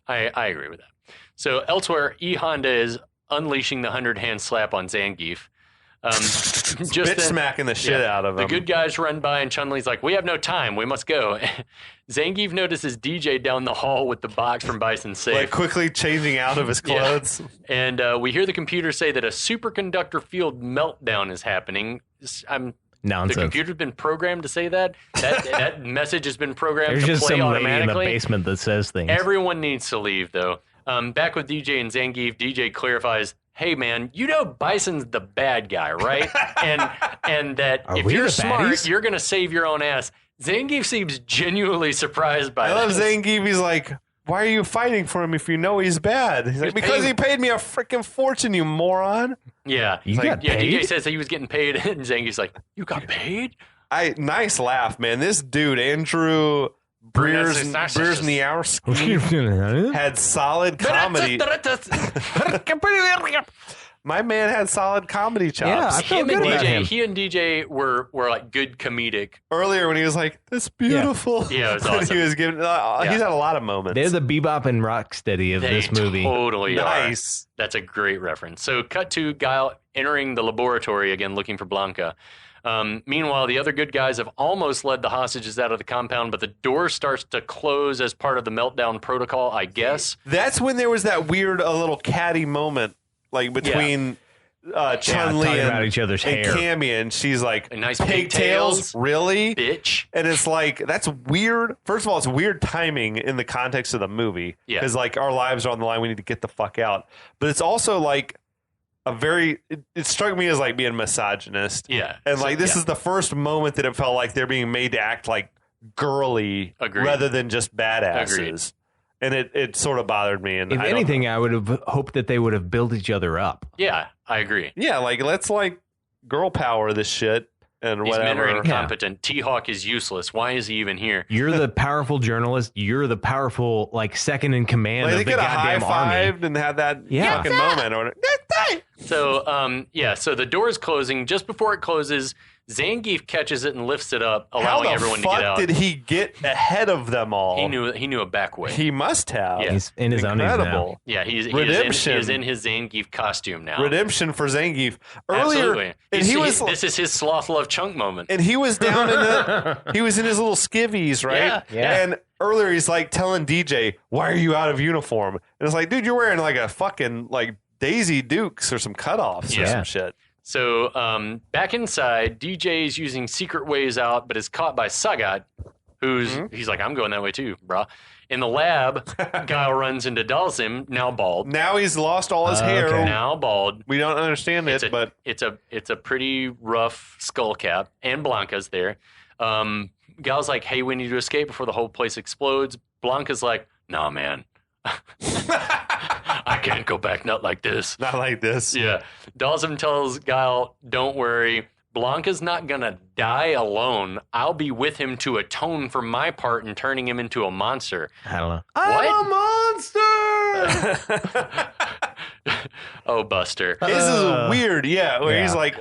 Speaker 2: I agree with that. So elsewhere, E Honda is unleashing the 100-hand slap on Zangief.
Speaker 3: Bitch smacking the shit out of him.
Speaker 2: The good guys run by, and Chun-Li's like, we have no time. We must go. Zangief notices DJ down the hall with the box from Bison's safe.
Speaker 3: Like quickly changing out of his clothes.
Speaker 2: And we hear the computer say that a superconductor field meltdown is happening.
Speaker 4: Nonsense.
Speaker 2: The computer's been programmed to say that. That message has been programmed
Speaker 4: There's
Speaker 2: to
Speaker 4: just
Speaker 2: play
Speaker 4: some lady in
Speaker 2: automatically.
Speaker 4: the basement that says things.
Speaker 2: Everyone needs to leave, though. Back with DJ and Zangief, DJ clarifies, hey, man, you know Bison's the bad guy, right? and that
Speaker 4: Are
Speaker 2: if
Speaker 4: we
Speaker 2: you're
Speaker 4: the
Speaker 2: smart,
Speaker 4: baddies?
Speaker 2: you're going to save your own ass. Zangief seems genuinely surprised by
Speaker 3: I love
Speaker 2: this.
Speaker 3: Zangief. He's like, why are you fighting for him if you know he's bad? He's like, because he paid me a freaking fortune, you moron.
Speaker 2: Yeah.
Speaker 4: You got paid?
Speaker 2: DJ says that he was getting paid, and Zangief's like, you got paid?
Speaker 3: Nice laugh, man. This dude, Andrew Brzezinski, had solid comedy. My man had solid comedy chops.
Speaker 4: Yeah, I felt good about him.
Speaker 2: He and DJ were like good comedic.
Speaker 3: Earlier when he was like, "That's beautiful."
Speaker 2: Yeah, it was awesome.
Speaker 3: He was giving. He's had a lot of moments.
Speaker 4: They're the Bebop and Rocksteady of this movie.
Speaker 2: Totally
Speaker 3: nice.
Speaker 2: Are. That's a great reference. So, cut to Guile entering the laboratory again, looking for Blanca. Meanwhile, the other good guys have almost led the hostages out of the compound, but the door starts to close as part of the meltdown protocol, I guess.
Speaker 3: That's when there was that weird, a little catty moment, like between Chun-Li and
Speaker 4: each other's hair.
Speaker 3: Cammy, and she's like,
Speaker 2: nice
Speaker 3: pigtails, really?
Speaker 2: Bitch.
Speaker 3: And it's like, that's weird. First of all, it's weird timing in the context of the movie.
Speaker 2: Yeah.
Speaker 3: Because, like, our lives are on the line. We need to get the fuck out. But it's also, like, it struck me as, like, being misogynist.
Speaker 2: Yeah.
Speaker 3: And, like, this is the first moment that it felt like they're being made to act, like, girly rather than just badasses.
Speaker 2: Agreed.
Speaker 3: And it sort of bothered me. And
Speaker 4: If anything, I would have hoped that they would have built each other up.
Speaker 2: Yeah, I agree.
Speaker 3: Yeah, like, let's, like, girl power this shit and
Speaker 2: These
Speaker 3: whatever.
Speaker 2: men are incompetent. T-Hawk is useless. Why is he even here?
Speaker 4: You're the powerful journalist. You're the powerful, like, second in command
Speaker 3: Like,
Speaker 4: of
Speaker 3: they
Speaker 4: the
Speaker 3: could have
Speaker 4: goddamn army.
Speaker 3: high-fived and had that
Speaker 4: Yeah.
Speaker 3: fucking moment. Or,
Speaker 2: So, so the door is closing. Just before it closes, Zangief catches it and lifts it up, allowing everyone to get out.
Speaker 3: How the fuck did he get ahead of them all?
Speaker 2: He knew a back way.
Speaker 3: He must have.
Speaker 2: Yeah.
Speaker 4: He's in his undies
Speaker 3: Incredible.
Speaker 2: Yeah, he is in his Zangief costume now.
Speaker 3: Redemption for Zangief.
Speaker 2: Absolutely.
Speaker 3: And
Speaker 2: This is his sloth love chunk moment.
Speaker 3: And he was down he was in his little skivvies, right?
Speaker 2: Yeah.
Speaker 3: And earlier he's like telling DJ, "Why are you out of uniform?" And it's like, dude, you're wearing like a fucking like Daisy Dukes or some cutoffs or some shit.
Speaker 2: So back inside, DJ is using secret ways out, but is caught by Sagat, he's like, I'm going that way too, brah. In the lab, Guile runs into Dhalsim, now bald.
Speaker 3: Now he's lost all his hair.
Speaker 4: Okay.
Speaker 2: Now bald.
Speaker 3: We don't understand but
Speaker 2: it's a pretty rough skull cap, and Blanca's there. Guile's like, hey, we need to escape before the whole place explodes. Blanca's like, nah, man. I can't go back, not like this.
Speaker 3: Not like this.
Speaker 2: Yeah. Dhalsim tells Guile, don't worry. Blanca's not going to die alone. I'll be with him to atone for my part in turning him into a monster.
Speaker 4: I don't know.
Speaker 3: I'm a monster!
Speaker 2: Oh, Buster.
Speaker 3: This is weird, where he's like,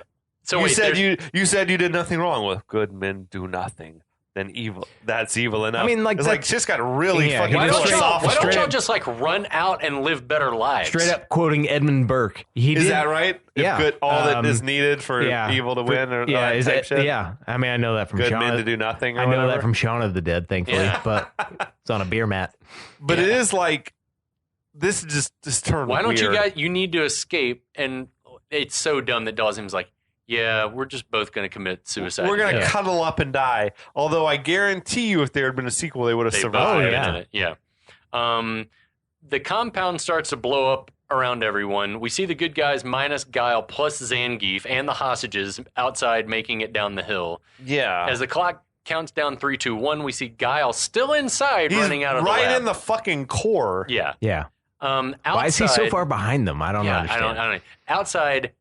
Speaker 2: So
Speaker 3: you said you said you did nothing wrong. With good men do nothing, then evil. That's evil enough.
Speaker 4: I mean, like,
Speaker 3: it's like just got really fucking
Speaker 2: why don't
Speaker 3: philosophical.
Speaker 2: y'all just like run out and live better lives?
Speaker 4: Straight up quoting Edmund Burke.
Speaker 3: Is that right?
Speaker 4: Yeah.
Speaker 3: If good, all that is needed for evil to win, or that type shit?
Speaker 4: Yeah. I mean, I know that from
Speaker 3: Good
Speaker 4: Shaun
Speaker 3: men to do nothing. Or
Speaker 4: I know
Speaker 3: whatever.
Speaker 4: that from Shaun of the Dead, thankfully, but it's on a beer mat.
Speaker 3: But it is like this just turned.
Speaker 2: Why don't
Speaker 3: weird.
Speaker 2: you guys? You need to escape, and it's so dumb that Dhalsim's like, yeah, we're just both going to commit suicide.
Speaker 3: We're going to
Speaker 2: together.
Speaker 3: cuddle up and die. Although I guarantee you, if there had been a sequel, they would have
Speaker 2: They
Speaker 3: survived.
Speaker 2: both been in it. Yeah. The compound starts to blow up around everyone. We see the good guys minus Guile plus Zangief and the hostages outside making it down the hill.
Speaker 3: Yeah.
Speaker 2: As the clock counts down 3, 2, 1, we see Guile still inside
Speaker 3: He's
Speaker 2: running out of the
Speaker 3: right
Speaker 2: lab.
Speaker 3: in the fucking core.
Speaker 2: Yeah.
Speaker 4: Yeah.
Speaker 2: Outside,
Speaker 4: Why is he so far behind them? I don't understand.
Speaker 2: I don't know. Outside,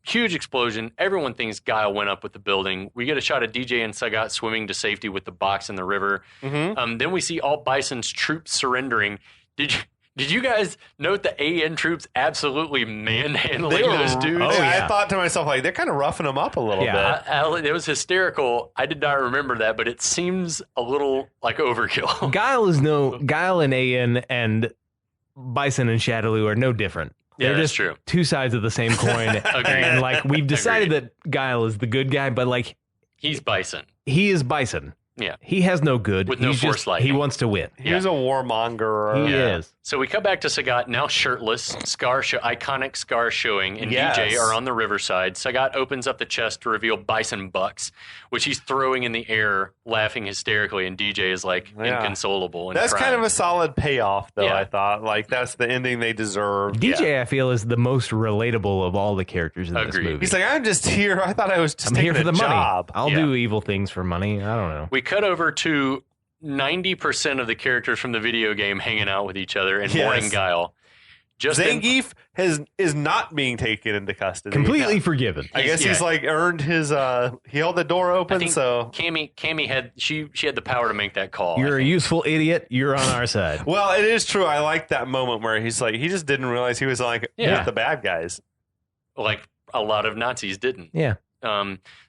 Speaker 2: huge explosion. Everyone thinks Guile went up with the building. We get a shot of DJ and Sagat swimming to safety with the box in the river.
Speaker 3: Mm-hmm.
Speaker 2: Then we see all Bison's troops surrendering. Did you guys note the AN troops absolutely manhandling those dudes?
Speaker 3: I thought to myself, like, they're kind of roughing them up a little bit.
Speaker 2: It was hysterical. I did not remember that, but it seems a little like overkill.
Speaker 4: Guile and AN and Bison and Shadaloo are no different.
Speaker 2: Yeah,
Speaker 4: They're
Speaker 2: that's
Speaker 4: just
Speaker 2: true.
Speaker 4: two sides of the same coin. And like we've decided that Guile is the good guy, but like
Speaker 2: he's Bison.
Speaker 4: He is Bison.
Speaker 2: Yeah.
Speaker 4: He has no good.
Speaker 2: With no
Speaker 4: He's
Speaker 2: force
Speaker 4: just,
Speaker 2: lightning.
Speaker 4: He wants to win.
Speaker 3: He's a warmonger.
Speaker 4: He is.
Speaker 2: So we come back to Sagat, now shirtless, iconic Scar showing, and DJ are on the riverside. Sagat opens up the chest to reveal Bison bucks, which he's throwing in the air, laughing hysterically, and DJ is like inconsolable. And
Speaker 3: that's
Speaker 2: crying.
Speaker 3: kind of a solid payoff, though, I thought. Like, that's the ending they deserve.
Speaker 4: DJ, I feel, is the most relatable of all the characters in this movie.
Speaker 3: He's like, I'm just here. I thought I was just taking
Speaker 4: here for the
Speaker 3: job.
Speaker 4: money. I'll do evil things for money. I don't know.
Speaker 2: We cut over to 90% of the characters from the video game hanging out with each other and mourning Guile.
Speaker 3: Zangief is not being taken into custody.
Speaker 4: Completely forgiven.
Speaker 3: I guess he's like earned his. He held the door open.
Speaker 2: I think
Speaker 3: so
Speaker 2: Cammy had she had the power to make that call.
Speaker 4: You're a useful idiot. You're on our side.
Speaker 3: Well, it is true. I like that moment where he's like, he just didn't realize he was like with the bad guys.
Speaker 2: Like a lot of Nazis didn't.
Speaker 4: Yeah.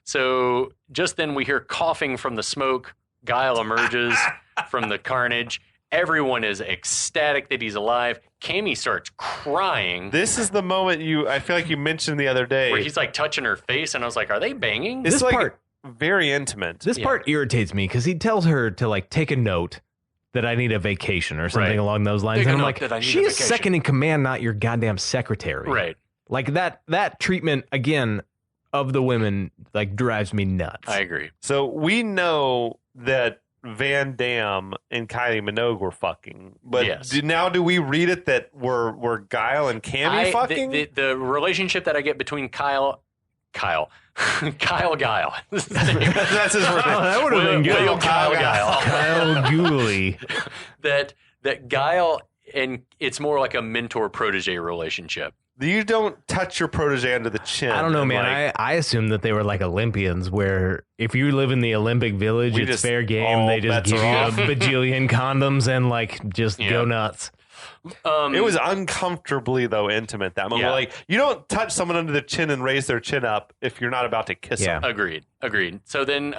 Speaker 2: So just then we hear coughing from the smoke. Guile emerges from the carnage. Everyone is ecstatic that he's alive. Cammy starts crying.
Speaker 3: This is the moment I feel like you mentioned the other day.
Speaker 2: Where he's like touching her face, and I was like, are they banging?
Speaker 3: This like part very intimate.
Speaker 4: This part irritates me because he tells her to like take a note that I need a vacation or something along those lines.
Speaker 2: Take
Speaker 4: and I'm
Speaker 2: like,
Speaker 4: she is second in command, not your goddamn secretary.
Speaker 2: Right.
Speaker 4: Like that treatment, again, of the women, like, drives me nuts.
Speaker 2: I agree.
Speaker 3: So we know that Van Damme and Kylie Minogue were fucking, but now do we read it that we're Guile and Cammy fucking?
Speaker 2: The relationship that I get between Kyle Guile.
Speaker 3: That's his name.
Speaker 4: That would have been good. Kyle Gooley.
Speaker 2: that Guile, and it's more like a mentor protege relationship.
Speaker 3: You don't touch your protege under the chin.
Speaker 4: I don't know, man. I assume that they were like Olympians, where if you live in the Olympic Village, it's fair game. They just give you a bajillion condoms and like just go nuts.
Speaker 3: It was uncomfortably though intimate that moment. Like you don't touch someone under the chin and raise their chin up if you're not about to kiss them.
Speaker 2: Agreed. So then,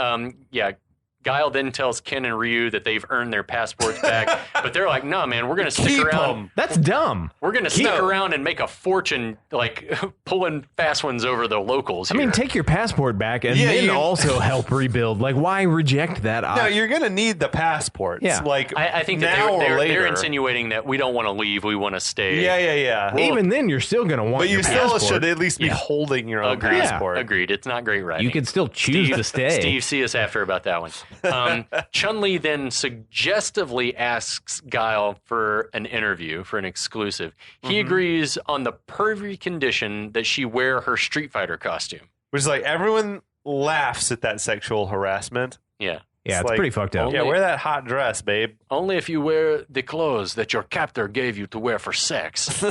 Speaker 2: Guile then tells Ken and Ryu that they've earned their passports back, but they're like, "No, man, we're going to stick around.
Speaker 4: That's dumb.
Speaker 2: We're going to stick around and make a fortune, like pulling fast ones over the locals." Here.
Speaker 4: I mean, take your passport back and then also help rebuild. Like, why reject that?
Speaker 3: No, you're going to need the passports.
Speaker 4: Yeah,
Speaker 3: like
Speaker 2: I think that they're insinuating that we don't want to leave, we want to stay.
Speaker 3: Yeah.
Speaker 4: Well, even then, you're still going to want.
Speaker 3: But you
Speaker 4: still
Speaker 3: should at least be holding your own passport.
Speaker 2: Agreed. It's not great writing.
Speaker 4: You can still choose to stay.
Speaker 2: Steve, see us after about that one. Chun-Li then suggestively asks Guile for an interview, for an exclusive. He agrees on the perfect condition that she wear her Street Fighter costume.
Speaker 3: Which is like, everyone laughs at that sexual harassment.
Speaker 2: Yeah.
Speaker 4: Yeah, it's pretty fucked up.
Speaker 3: Wear that hot dress, babe.
Speaker 2: Only if you wear the clothes that your captor gave you to wear for sex.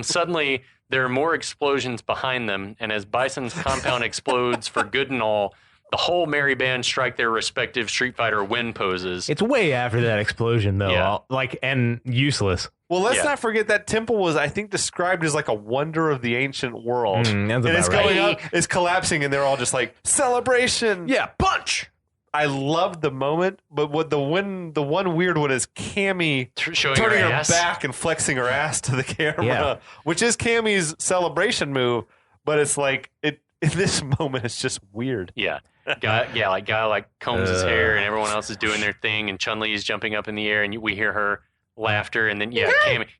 Speaker 2: Suddenly, there are more explosions behind them, and as Bison's compound explodes for good and all, the whole merry band strike their respective Street Fighter win poses.
Speaker 4: It's way after that explosion, though.
Speaker 2: Yeah.
Speaker 4: And useless.
Speaker 3: Well, let's not forget that temple was, I think, described as like a wonder of the ancient world.
Speaker 4: That's
Speaker 3: and
Speaker 4: about
Speaker 3: it's
Speaker 4: right.
Speaker 3: going up, it's collapsing, and they're all just like, celebration.
Speaker 4: Yeah, punch.
Speaker 3: I loved the moment, but what the one weird one is Cammy
Speaker 2: Showing
Speaker 3: turning
Speaker 2: her
Speaker 3: her
Speaker 2: ass.
Speaker 3: back and flexing her ass to the camera,
Speaker 4: Yeah.
Speaker 3: which is Cammy's celebration move, but it's like, in this moment, it's just weird.
Speaker 2: Yeah. Guy combs his hair and everyone else is doing their thing and Chun-Li is jumping up in the air and we hear her laughter and then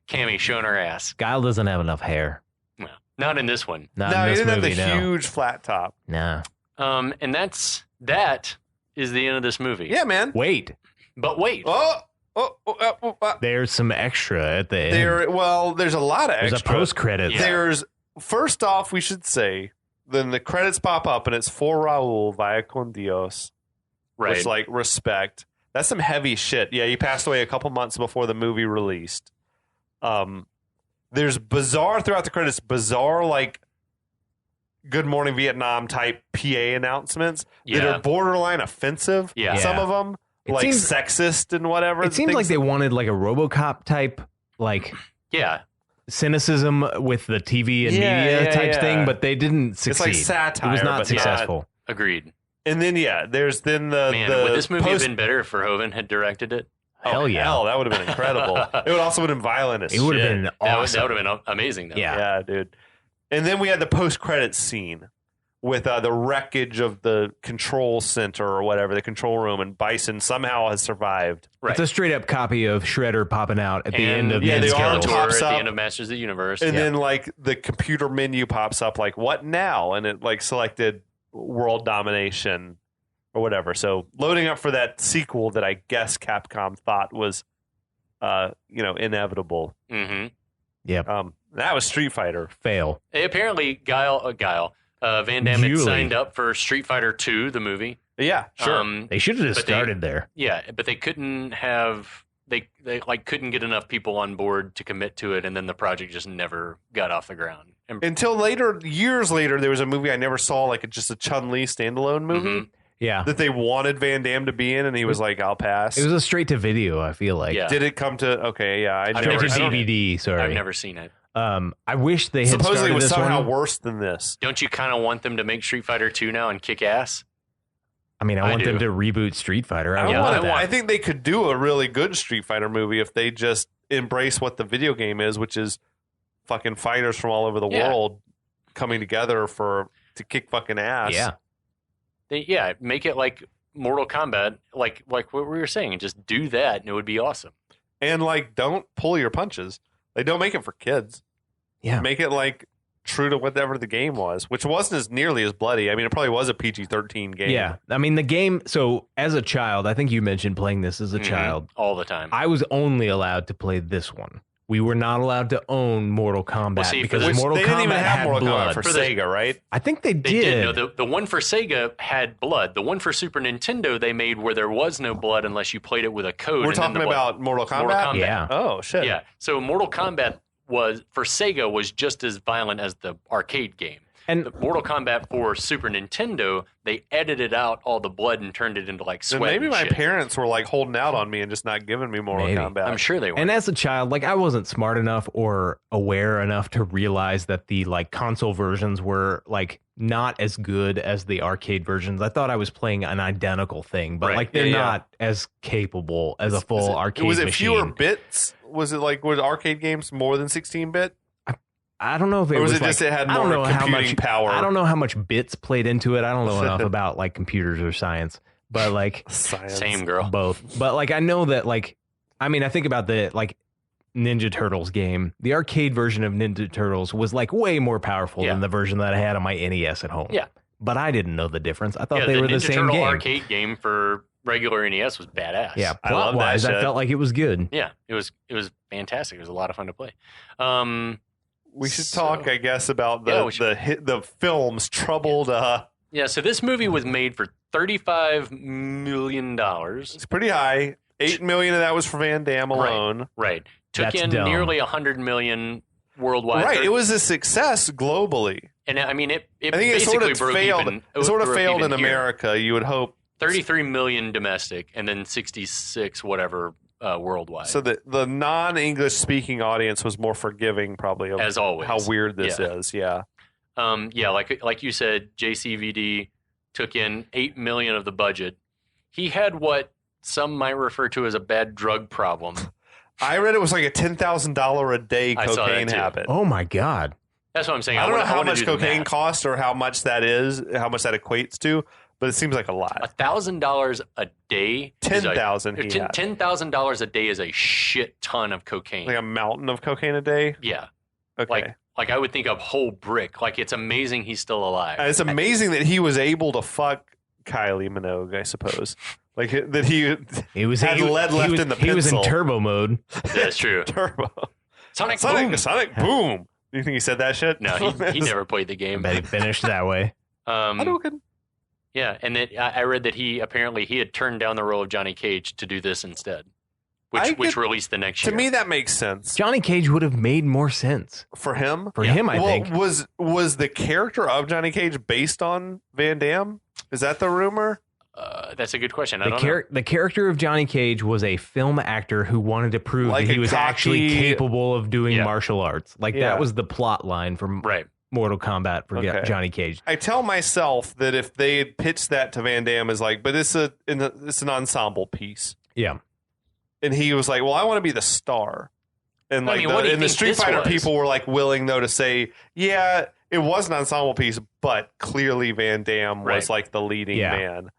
Speaker 2: Cammy showing her ass.
Speaker 4: Guile doesn't have enough hair.
Speaker 2: Well, not in this one.
Speaker 4: Not
Speaker 3: No,
Speaker 4: in
Speaker 3: he
Speaker 4: this
Speaker 3: didn't
Speaker 4: movie,
Speaker 3: have the
Speaker 4: no.
Speaker 3: huge flat top.
Speaker 4: Nah.
Speaker 2: And that is the end of this movie.
Speaker 3: Yeah, man.
Speaker 4: Wait.
Speaker 2: But wait.
Speaker 4: There's some extra at the end.
Speaker 3: There's a lot of
Speaker 4: There's
Speaker 3: extra.
Speaker 4: a post-credits.
Speaker 2: Yeah.
Speaker 3: There's, first off, we should say, then the credits pop up and it's for Raul via con Dios.
Speaker 2: Right.
Speaker 3: Which, like, respect. That's some heavy shit. Yeah, he passed away a couple months before the movie released. There's bizarre, throughout the credits, like, Good Morning Vietnam type PA announcements that are borderline offensive.
Speaker 2: Yeah.
Speaker 3: Some of them,
Speaker 4: It
Speaker 3: like
Speaker 4: seems-
Speaker 3: sexist and whatever.
Speaker 4: It seems like they wanted like a RoboCop type, like
Speaker 2: Yeah.
Speaker 4: cynicism with the TV and media type thing, but they didn't succeed.
Speaker 3: It's like satire.
Speaker 4: It was not
Speaker 3: but
Speaker 4: successful.
Speaker 2: Agreed.
Speaker 3: And then, there's then the...
Speaker 2: Man,
Speaker 3: the
Speaker 2: would this movie have
Speaker 3: post-
Speaker 2: been better if Verhoeven had directed it?
Speaker 4: Hell yeah.
Speaker 3: Hell, that would have been incredible. It would also have been violent as
Speaker 4: It would have
Speaker 3: shit.
Speaker 4: been
Speaker 2: That
Speaker 4: awesome.
Speaker 2: would have been amazing, though.
Speaker 4: Yeah.
Speaker 3: Yeah, dude. And then we had the post-credits scene with the wreckage of the control center or whatever, the control room, and Bison somehow has survived.
Speaker 2: Right.
Speaker 4: It's a straight up copy of Shredder popping out at the end of
Speaker 3: yeah,
Speaker 4: Men's
Speaker 3: the arm
Speaker 4: Carols.
Speaker 3: pops
Speaker 2: at
Speaker 3: up.
Speaker 2: the end of Masters of the Universe.
Speaker 3: And then, like, the computer menu pops up, like, what now? And it, like, selected world domination or whatever. So loading up for that sequel that I guess Capcom thought was, inevitable.
Speaker 2: Mm-hmm.
Speaker 4: Yep.
Speaker 3: That was Street Fighter.
Speaker 4: Fail.
Speaker 2: Apparently, Van Damme had
Speaker 4: Julie.
Speaker 2: signed up for Street Fighter 2, the movie.
Speaker 3: Yeah, sure.
Speaker 4: They should have just
Speaker 2: but they-
Speaker 4: started there.
Speaker 2: Yeah, but they couldn't have... They couldn't get enough people on board to commit to it, and then the project just never got off the ground. And,
Speaker 3: Until later, years later, there was a movie I never saw, like just a Chun-Li standalone movie
Speaker 4: Yeah.
Speaker 3: that they wanted Van Damme to be in, and he was like, "I'll pass."
Speaker 4: It was a straight to video, I feel like.
Speaker 2: Yeah.
Speaker 3: Did it come to? Okay, yeah, I
Speaker 2: I've
Speaker 3: never.
Speaker 4: Straight to
Speaker 2: never seen
Speaker 4: DVD, sorry.
Speaker 2: I've never seen it.
Speaker 4: I wish they had
Speaker 3: Supposedly,
Speaker 4: started
Speaker 3: it was
Speaker 4: this
Speaker 3: somehow
Speaker 4: one.
Speaker 3: worse than this.
Speaker 2: Don't you kind of want them to make Street Fighter 2 now and kick ass?
Speaker 4: I mean, I
Speaker 2: I
Speaker 4: want them
Speaker 2: do.
Speaker 4: to reboot Street Fighter. I
Speaker 2: Yeah,
Speaker 4: want that.
Speaker 3: I think they could do a really good Street Fighter movie if they just embrace what the video game is, which is fucking fighters from all over the
Speaker 2: Yeah.
Speaker 3: world coming together to kick fucking ass.
Speaker 4: Yeah.
Speaker 2: Make it like Mortal Kombat, like what we were saying, and just do that, and it would be awesome.
Speaker 3: And like, don't pull your punches. Like, don't make it for kids.
Speaker 4: Yeah.
Speaker 3: Make it like true to whatever the game was, which wasn't as nearly as bloody. I mean, it probably was a PG-13 game.
Speaker 4: Yeah. I mean, the game, so as a child, I think you mentioned playing this as a child.
Speaker 2: all the time.
Speaker 4: I was only allowed to play this one. We were not allowed to own Mortal Kombat
Speaker 2: Well, see, for
Speaker 4: because
Speaker 2: this-
Speaker 4: Mortal
Speaker 3: they
Speaker 4: Kombat
Speaker 3: didn't even have
Speaker 4: had
Speaker 3: Mortal
Speaker 4: blood.
Speaker 3: Kombat for
Speaker 2: For the-
Speaker 3: Sega, right?
Speaker 4: I think they
Speaker 2: They
Speaker 4: did.
Speaker 2: did. No, the one for Sega had blood. The one for Super Nintendo they made where there was no blood unless you played it with a code.
Speaker 3: We're
Speaker 2: and then
Speaker 3: talking
Speaker 2: the blood-
Speaker 3: about Mortal Kombat?
Speaker 2: Mortal Kombat.
Speaker 4: Yeah.
Speaker 3: Oh, shit.
Speaker 2: Yeah. So Mortal Kombat was just as violent as the arcade game.
Speaker 4: And
Speaker 2: The Mortal Kombat for Super Nintendo, they edited out all the blood and turned it into like
Speaker 3: Then
Speaker 2: sweat.
Speaker 3: maybe
Speaker 2: and
Speaker 3: my
Speaker 2: shit.
Speaker 3: parents were like holding out on me and just not giving me Mortal
Speaker 4: Maybe.
Speaker 3: Kombat.
Speaker 2: I'm sure they were.
Speaker 4: And as a child, like I wasn't smart enough or aware enough to realize that the like console versions were like not as good as the arcade versions. I thought I was playing an identical thing, but
Speaker 2: Right.
Speaker 4: like they're
Speaker 3: Yeah, yeah.
Speaker 4: not as capable as a full arcade
Speaker 3: Was it
Speaker 4: machine.
Speaker 3: fewer bits? Was it like, were arcade games more than 16-bit?
Speaker 4: I don't know if it
Speaker 3: Or
Speaker 4: was
Speaker 3: was it
Speaker 4: like,
Speaker 3: just it had
Speaker 4: I don't
Speaker 3: more
Speaker 4: know how
Speaker 3: computing
Speaker 4: much
Speaker 3: power?
Speaker 4: I don't know how much bits played into it. I don't know enough about like computers or science, but like
Speaker 3: Science.
Speaker 2: Same girl.
Speaker 4: both. But like I know that like I mean I think about the like Ninja Turtles game. The arcade version of Ninja Turtles was like way more powerful
Speaker 2: Yeah.
Speaker 4: than the version that I had on my NES at home.
Speaker 2: Yeah.
Speaker 4: But I didn't know the difference. I thought
Speaker 2: Yeah,
Speaker 4: they
Speaker 2: the
Speaker 4: were the
Speaker 2: Ninja
Speaker 4: same
Speaker 2: Turtle
Speaker 4: game.
Speaker 2: arcade game for regular NES was badass.
Speaker 4: Yeah,
Speaker 3: I love
Speaker 4: plot wise,
Speaker 3: that
Speaker 4: I
Speaker 3: shit.
Speaker 4: felt like it was good.
Speaker 2: Yeah, it was fantastic. It was a lot of fun to play.
Speaker 3: We should
Speaker 2: So-
Speaker 3: talk, I guess, about
Speaker 2: Yeah, we should.
Speaker 3: the film's troubled.
Speaker 2: Yeah, so this movie was made for $35 million.
Speaker 3: It's pretty high. 8 million of that was for Van Damme
Speaker 2: Right.
Speaker 3: alone.
Speaker 2: Right. Took
Speaker 4: That's
Speaker 2: in
Speaker 4: dumb.
Speaker 2: nearly 100 million worldwide.
Speaker 3: Right. It was a success globally.
Speaker 2: And I mean, it
Speaker 3: I think it
Speaker 2: basically
Speaker 3: sort of
Speaker 2: broke
Speaker 3: failed.
Speaker 2: even.
Speaker 3: It sort of
Speaker 2: broke
Speaker 3: failed
Speaker 2: even
Speaker 3: in
Speaker 2: here.
Speaker 3: America. You would hope.
Speaker 2: 33 million domestic, and then 66 whatever worldwide.
Speaker 3: So the non-English speaking audience was more forgiving, probably, of
Speaker 2: as always.
Speaker 3: how weird this is. Yeah.
Speaker 2: Like you said, JCVD took in $8 million of the budget. He had what some might refer to as a bad drug problem.
Speaker 3: I read it was like a $10,000 a day cocaine habit.
Speaker 4: Oh my God.
Speaker 2: That's what I'm saying.
Speaker 3: I don't know how much cocaine costs or how much that is, how much that equates to, but it seems like a lot.
Speaker 2: $1,000 a day.
Speaker 3: $10,000.
Speaker 2: $10,000 a day is a shit ton of cocaine.
Speaker 3: Like a mountain of cocaine a day.
Speaker 2: Yeah.
Speaker 3: Okay.
Speaker 2: Like I would think a whole brick. Like it's amazing he's still alive.
Speaker 3: And it's amazing that he was able to fuck Kylie Minogue, I suppose. Like that he was had lead left in the pencil.
Speaker 4: He was in turbo mode.
Speaker 2: That's true.
Speaker 3: Turbo.
Speaker 2: Sonic
Speaker 3: boom. Do you think he said that shit?
Speaker 2: No, he never played the game.
Speaker 4: But he finished that way.
Speaker 2: Yeah, and I read that he had turned down the role of Johnny Cage to do this instead, which released the next year.
Speaker 3: To me, that makes sense.
Speaker 4: Johnny Cage would have made more sense
Speaker 3: for him.
Speaker 4: I think.
Speaker 3: Was the character of Johnny Cage based on Van Damme? Is that the rumor?
Speaker 2: That's a good question. I don't know.
Speaker 4: The character of Johnny Cage was a film actor who wanted to prove that he was actually capable of doing martial arts. That was the plot line from Mortal Kombat for Johnny Cage.
Speaker 3: I tell myself that if they had pitched that to Van Damme as but it's an ensemble piece.
Speaker 4: Yeah.
Speaker 3: And he was like, well, I want to be the star. And the Street Fighter people were willing though to say, yeah, it was an ensemble piece, but clearly Van Damme was the leading man.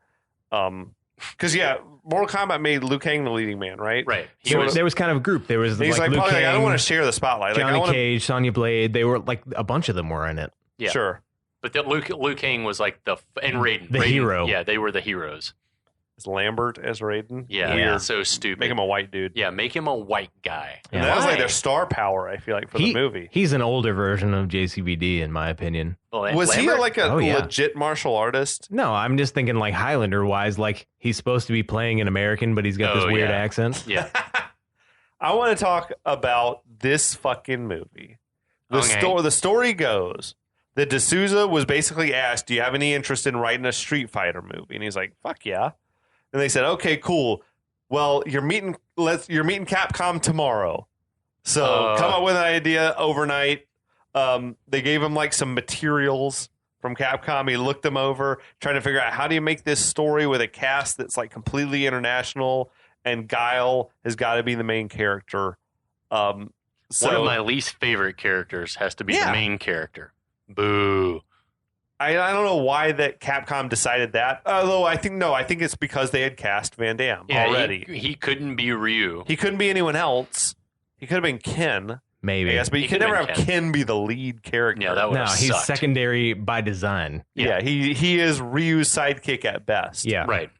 Speaker 3: Because Mortal Kombat made Liu Kang the leading man, right?
Speaker 2: Right.
Speaker 4: There was kind of a group. There was
Speaker 3: he's
Speaker 4: Liu Kang,
Speaker 3: I don't want to share the spotlight.
Speaker 4: Johnny Cage, Sonya Blade. They were a bunch of them were in it.
Speaker 2: Yeah,
Speaker 3: sure.
Speaker 2: But Liu Kang was and Raiden,
Speaker 4: the hero.
Speaker 2: Yeah, they were the heroes.
Speaker 3: Is Lambert as Raiden?
Speaker 2: Yeah, so stupid.
Speaker 3: Make him a white dude.
Speaker 2: Yeah, make him a white guy.
Speaker 3: And that was their star power, I feel for the movie.
Speaker 4: He's an older version of JCVD, in my opinion.
Speaker 2: Well,
Speaker 3: was Lambert? He a legit martial artist?
Speaker 4: No, I'm just thinking Highlander-wise, he's supposed to be playing an American, but he's got this weird accent.
Speaker 2: Yeah.
Speaker 3: I want to talk about this fucking movie. The story goes that D'Souza was basically asked, do you have any interest in writing a Street Fighter movie? And he's like, fuck yeah. And they said, okay, cool. Well, you're meeting Capcom tomorrow. So come up with an idea overnight. They gave him some materials from Capcom. He looked them over, trying to figure out how do you make this story with a cast that's completely international, and Guile has got to be the main character.
Speaker 2: One of my least favorite characters has to be the main character. Boo.
Speaker 3: I don't know why that Capcom decided that. Although I think it's because they had cast Van Damme already.
Speaker 2: He couldn't be Ryu.
Speaker 3: He couldn't be anyone else. He could have been Ken.
Speaker 4: Maybe.
Speaker 3: I guess, but you could never have Ken be the lead character.
Speaker 2: Yeah, that would have sucked.
Speaker 4: He's secondary by design.
Speaker 3: Yeah, he is Ryu's sidekick at best.
Speaker 4: Yeah.
Speaker 2: Right.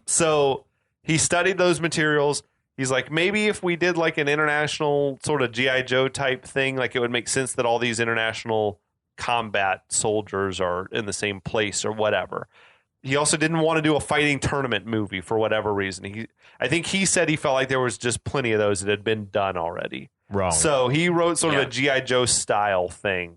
Speaker 3: So he studied those materials. He's like, maybe if we did an international sort of G.I. Joe type thing, it would make sense that all these international combat soldiers are in the same place or whatever. He also didn't want to do a fighting tournament movie for whatever reason. I think he said he felt like there was just plenty of those that had been done already.
Speaker 4: Wrong.
Speaker 3: So he wrote sort of a G.I. Joe style thing.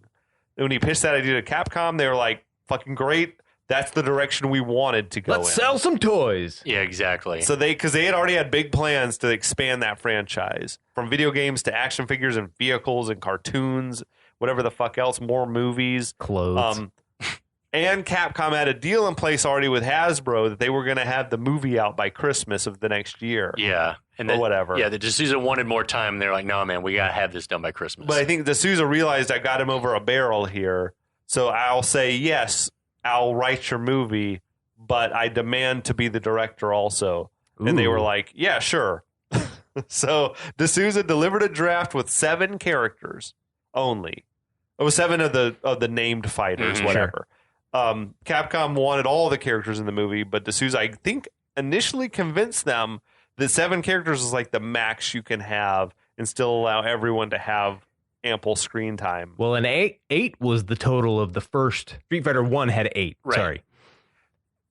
Speaker 3: And when he pitched that idea to Capcom, they were like, fucking great. That's the direction we wanted to go
Speaker 4: Let's sell some toys.
Speaker 2: Yeah, exactly.
Speaker 3: So because they had already had big plans to expand that franchise from video games to action figures and vehicles and cartoons, whatever the fuck else, more movies,
Speaker 4: clothes.
Speaker 3: And Capcom had a deal in place already with Hasbro that they were going to have the movie out by Christmas of the next year.
Speaker 2: Yeah.
Speaker 3: Or whatever.
Speaker 2: Yeah, the D'Souza wanted more time. They're like, no, man, we got to have this done by Christmas.
Speaker 3: But I think D'Souza realized I got him over a barrel here. So I'll say, yes, I'll write your movie, but I demand to be the director also. Ooh. And they were like, yeah, sure. So D'Souza delivered a draft with 7 characters only. It was 7 of the named fighters, whatever. Sure. Capcom wanted all the characters in the movie, but D'Souza, I think, initially convinced them that 7 characters is the max you can have and still allow everyone to have ample screen time.
Speaker 4: Well, and 8 was the total of the first. Street Fighter 1 had 8. Right. Sorry.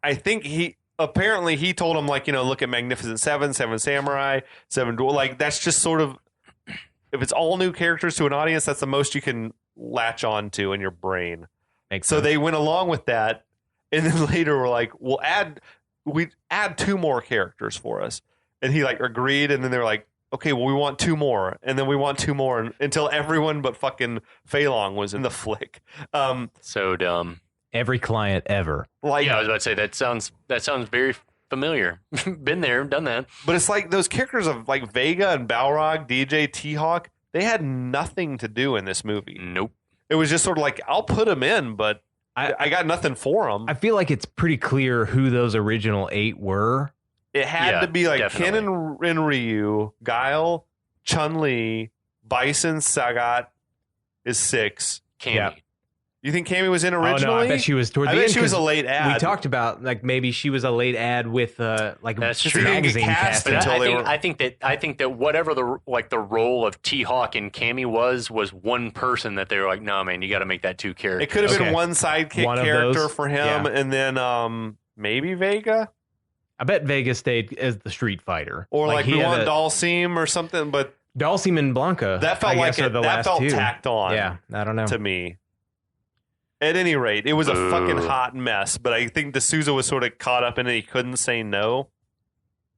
Speaker 3: I think he told him, look at Magnificent 7, 7 Samurai, 7 Duel. That's just sort of, if it's all new characters to an audience, that's the most you can latch on to in your brain. So they went along with that, and then later we're like, we'd add 2 more characters for us. and he like agreed, and then they're like, okay, well, we want 2 more, and then we want 2 more, until everyone but fucking Fei Long was in the flick.
Speaker 2: So dumb.
Speaker 4: Every client ever.
Speaker 3: Like,
Speaker 2: Yeah, I was about to say that sounds very familiar. Been there, done that.
Speaker 3: but it's like those characters of like Vega and Balrog, DJ, T-Hawk, they had nothing to do in this movie.
Speaker 2: Nope.
Speaker 3: It was just sort of like, I'll put them in, but I got nothing for them.
Speaker 4: I feel like it's pretty clear who those original 8 were.
Speaker 3: It had to be like Ken and Ryu, Guile, Chun-Li, Bison, Sagat is 6.
Speaker 2: Cammy.
Speaker 4: Yeah.
Speaker 3: You think Cammy was in originally?
Speaker 4: Oh, no, I bet she was toward the
Speaker 3: I bet
Speaker 4: end.
Speaker 3: she was a late ad.
Speaker 4: We talked about like maybe she was a late ad with like
Speaker 2: That's
Speaker 4: just
Speaker 2: true.
Speaker 4: magazine
Speaker 3: Cast
Speaker 4: casting.
Speaker 3: until
Speaker 2: I think that whatever the role of T-Hawk and Cammy was one person that they were like, no man, you got to make that 2 characters.
Speaker 3: It could have been one sidekick
Speaker 4: One of
Speaker 3: character
Speaker 4: those.
Speaker 3: for him,
Speaker 4: Yeah.
Speaker 3: and then maybe Vega,
Speaker 4: I bet Vega stayed as the Street Fighter,
Speaker 3: or like
Speaker 4: he
Speaker 3: we
Speaker 4: had
Speaker 3: want Dhalsim or something. But
Speaker 4: Dhalsim and Blanca.
Speaker 3: that felt
Speaker 4: I
Speaker 3: like
Speaker 4: guess, are the
Speaker 3: that
Speaker 4: last
Speaker 3: felt
Speaker 4: 2.
Speaker 3: tacked on.
Speaker 4: Yeah, I don't know.
Speaker 3: To me. At any rate, it was a fucking hot mess. But I think D'Souza was sort of caught up in it. He couldn't say no.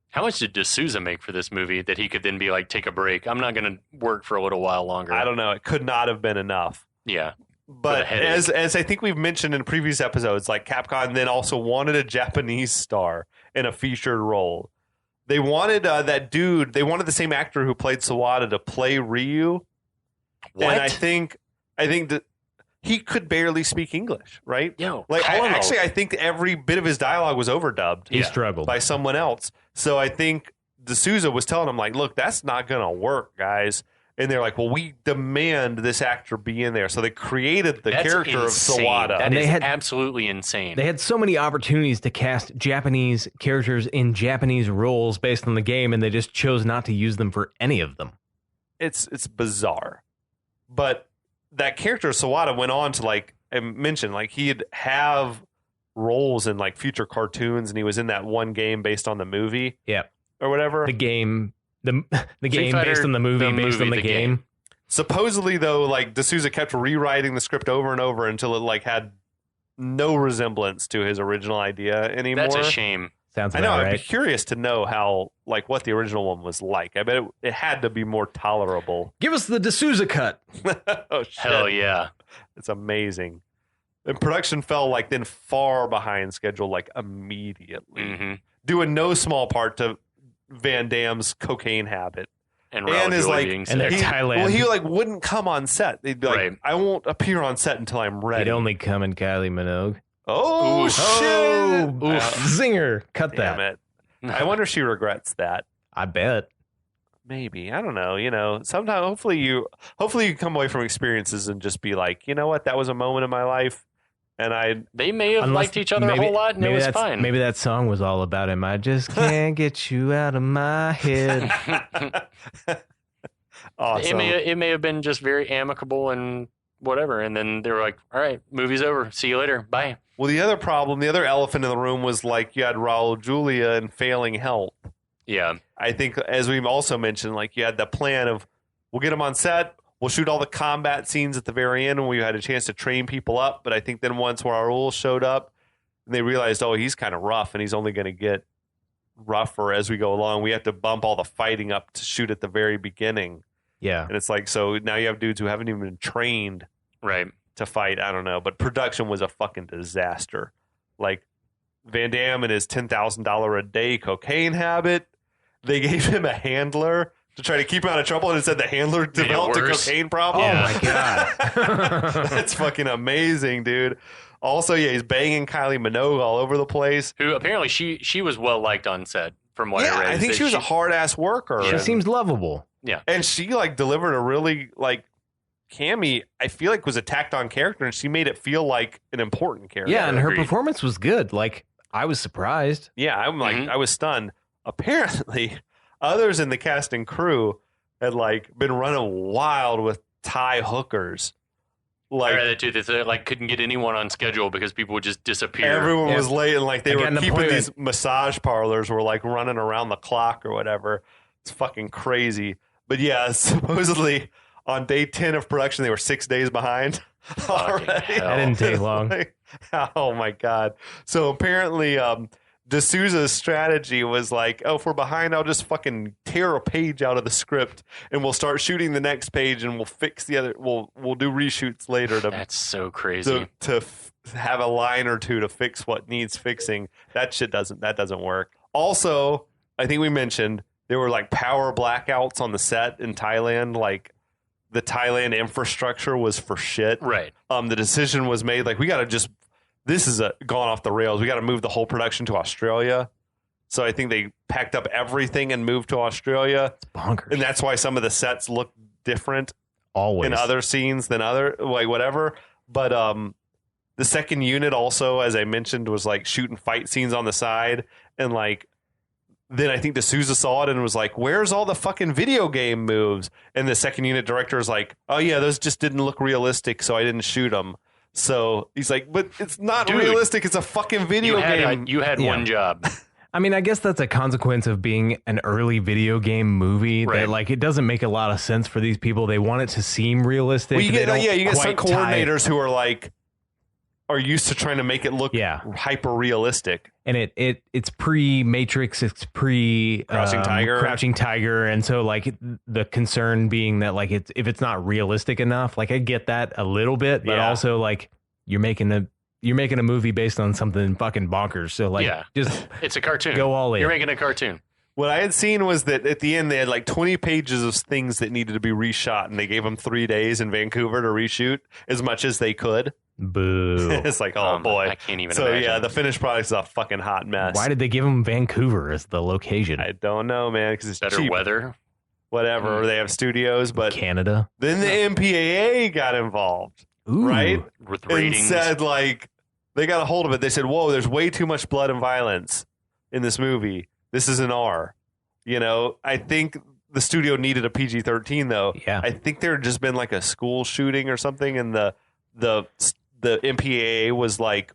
Speaker 2: How much did D'Souza make for this movie that he could then be like, take a break? I'm not going to work for a little while longer.
Speaker 3: I don't know. It could not have been enough.
Speaker 2: Yeah.
Speaker 3: But as I think we've mentioned in previous episodes, like Capcom then also wanted a Japanese star in a featured role. They wanted that dude. They wanted the same actor who played Sawada to play Ryu.
Speaker 2: What?
Speaker 3: And I think that he could barely speak English, right?
Speaker 2: Yo,
Speaker 3: like I think every bit of his dialogue was overdubbed.
Speaker 4: He struggled
Speaker 3: by someone else. So I think D'Souza was telling him like, "Look, that's not going to work, guys." And they're like, "Well, we demand this actor be in there." So they created the character
Speaker 2: insane.
Speaker 3: of Sawada.
Speaker 2: That is
Speaker 4: had
Speaker 2: absolutely insane.
Speaker 4: They had so many opportunities to cast Japanese characters in Japanese roles based on the game, and they just chose not to use them for any of them.
Speaker 3: It's bizarre, but that character Sawada went on to like I mentioned, like he'd have roles in like future cartoons, and he was in that one game based on the movie, or whatever.
Speaker 4: The game, the game based on the movie, based on the game.
Speaker 3: Supposedly, though, like D'Souza kept rewriting the script over and over until it like had no resemblance to his original idea anymore.
Speaker 2: That's a shame.
Speaker 4: Sounds
Speaker 3: I know.
Speaker 4: about
Speaker 3: I'd
Speaker 4: right.
Speaker 3: be curious to know how, like, what the original one was like. I bet it had to be more tolerable.
Speaker 4: Give us the D'Souza cut.
Speaker 3: Oh shit!
Speaker 2: Hell yeah!
Speaker 3: It's amazing. And production fell like then far behind schedule, like immediately, due in no small part to Van Damme's cocaine habit
Speaker 2: and
Speaker 3: his like
Speaker 2: being
Speaker 4: and
Speaker 2: sick.
Speaker 4: Thailand.
Speaker 3: Well, he like wouldn't come on set. They'd be like,
Speaker 2: Right.
Speaker 3: "I won't appear on set until I'm ready."
Speaker 4: He'd only come in Kylie Minogue.
Speaker 3: Oh
Speaker 2: Ooh.
Speaker 3: shit!
Speaker 4: Zinger! Cut
Speaker 3: Damn
Speaker 4: that.
Speaker 3: it! I wonder if she regrets that.
Speaker 4: I bet.
Speaker 3: Maybe, I don't know. You know, sometimes hopefully you come away from experiences and just be like, you know what, that was a moment in my life, and
Speaker 2: they may have liked each other a whole lot, and it was fine.
Speaker 4: Maybe that song was all about him. I just can't get you out of my head.
Speaker 3: Awesome.
Speaker 2: It may have been just very amicable and whatever, and then they were like, "All right, movie's over. See you later. Bye."
Speaker 3: Well, the other elephant in the room was like you had Raul Julia and failing health.
Speaker 2: Yeah,
Speaker 3: I think as we've also mentioned, like you had the plan of we'll get him on set, we'll shoot all the combat scenes at the very end, and we had a chance to train people up. But I think then once Raul showed up, and they realized, oh, he's kind of rough, and he's only going to get rougher as we go along. We have to bump all the fighting up to shoot at the very beginning.
Speaker 4: Yeah,
Speaker 3: And it's like, so now you have dudes who haven't even been trained
Speaker 2: right.
Speaker 3: to fight. I don't know. But production was a fucking disaster. Like Van Damme and his $10,000 a day cocaine habit, they gave him a handler to try to keep him out of trouble, and it said the handler developed a cocaine problem.
Speaker 2: Yeah.
Speaker 4: Oh my god.
Speaker 3: That's fucking amazing, dude. Also, yeah, he's banging Kylie Minogue all over the place.
Speaker 2: Who apparently she was well liked on set from what I read.
Speaker 3: I think she was a hard ass worker.
Speaker 4: She seems lovable.
Speaker 2: Yeah.
Speaker 3: And she like delivered a really like Cammy, I feel like was a tacked on character, and she made it feel like an important character.
Speaker 4: Yeah, and her
Speaker 2: Agreed.
Speaker 4: performance was good. Like, I was surprised.
Speaker 3: Yeah, I'm like I was stunned. Apparently, others in the cast and crew had like been running wild with Thai hookers. Like
Speaker 2: I read that too. They like couldn't get anyone on schedule because people would just disappear.
Speaker 3: everyone was late, and like they
Speaker 4: I
Speaker 3: were
Speaker 4: got an
Speaker 3: keeping
Speaker 4: appointment.
Speaker 3: these massage parlors were like running around the clock or whatever. It's fucking crazy. But yeah, supposedly on day 10 of production, they were 6 days behind already.
Speaker 2: hell.
Speaker 4: That didn't take long.
Speaker 3: Like, oh my god! So apparently, D'Souza's strategy was like, oh, if we're behind, I'll just fucking tear a page out of the script and we'll start shooting the next page and we'll fix the other. We'll do reshoots later.
Speaker 2: That's so crazy.
Speaker 3: To have a line or two to fix what needs fixing. That doesn't work. Also, I think we mentioned there were like power blackouts on the set in Thailand. Like the Thailand infrastructure was for shit.
Speaker 2: Right.
Speaker 3: The decision was made like, we got to this is gone off the rails. We got to move the whole production to Australia. So I think they packed up everything and moved to Australia.
Speaker 4: It's bonkers.
Speaker 3: And that's why some of the sets look different
Speaker 4: Always.
Speaker 3: in other scenes than whatever. But the second unit also, as I mentioned, was like shooting fight scenes on the side. And like, then I think D'Souza saw it and was like, where's all the fucking video game moves? And the second unit director is like, oh yeah, those just didn't look realistic, so I didn't shoot them. So he's like, but it's not realistic. It's a fucking video game.
Speaker 2: You had one job.
Speaker 4: I mean, I guess that's a consequence of being an early video game movie.
Speaker 2: Right.
Speaker 4: That like it doesn't make a lot of sense for these people. They want it to seem realistic.
Speaker 3: Well, you get some
Speaker 4: quite
Speaker 3: coordinators who are used to trying to make it look hyper realistic.
Speaker 4: And it's pre-Matrix, it's pre
Speaker 3: Crouching
Speaker 4: Tiger, and so like the concern being that like if it's not realistic enough, like I get that a little bit, but also like you're making a movie based on something fucking bonkers. So like just
Speaker 2: it's a cartoon.
Speaker 4: Go all in.
Speaker 2: You're making a cartoon.
Speaker 3: What I had seen was that at the end they had like 20 pages of things that needed to be reshot, and they gave them 3 days in Vancouver to reshoot as much as they could.
Speaker 4: Boo.
Speaker 3: It's like, oh boy.
Speaker 2: I can't even
Speaker 3: imagine.
Speaker 2: imagine.
Speaker 3: The finished product is a fucking hot mess.
Speaker 4: Why did they give them Vancouver as the location?
Speaker 3: I don't know, man, because it's
Speaker 2: better
Speaker 3: cheap.
Speaker 2: Weather.
Speaker 3: Whatever. They have studios, but
Speaker 4: Canada.
Speaker 3: Then the MPAA got involved.
Speaker 4: Ooh.
Speaker 3: Right?
Speaker 2: With ratings.
Speaker 3: And said, like, they got a hold of it. They said, whoa, there's way too much blood and violence in this movie. This is an R. You know, I think the studio needed a PG-13, though.
Speaker 4: Yeah.
Speaker 3: I think there had just been like a school shooting or something, and the MPAA was like,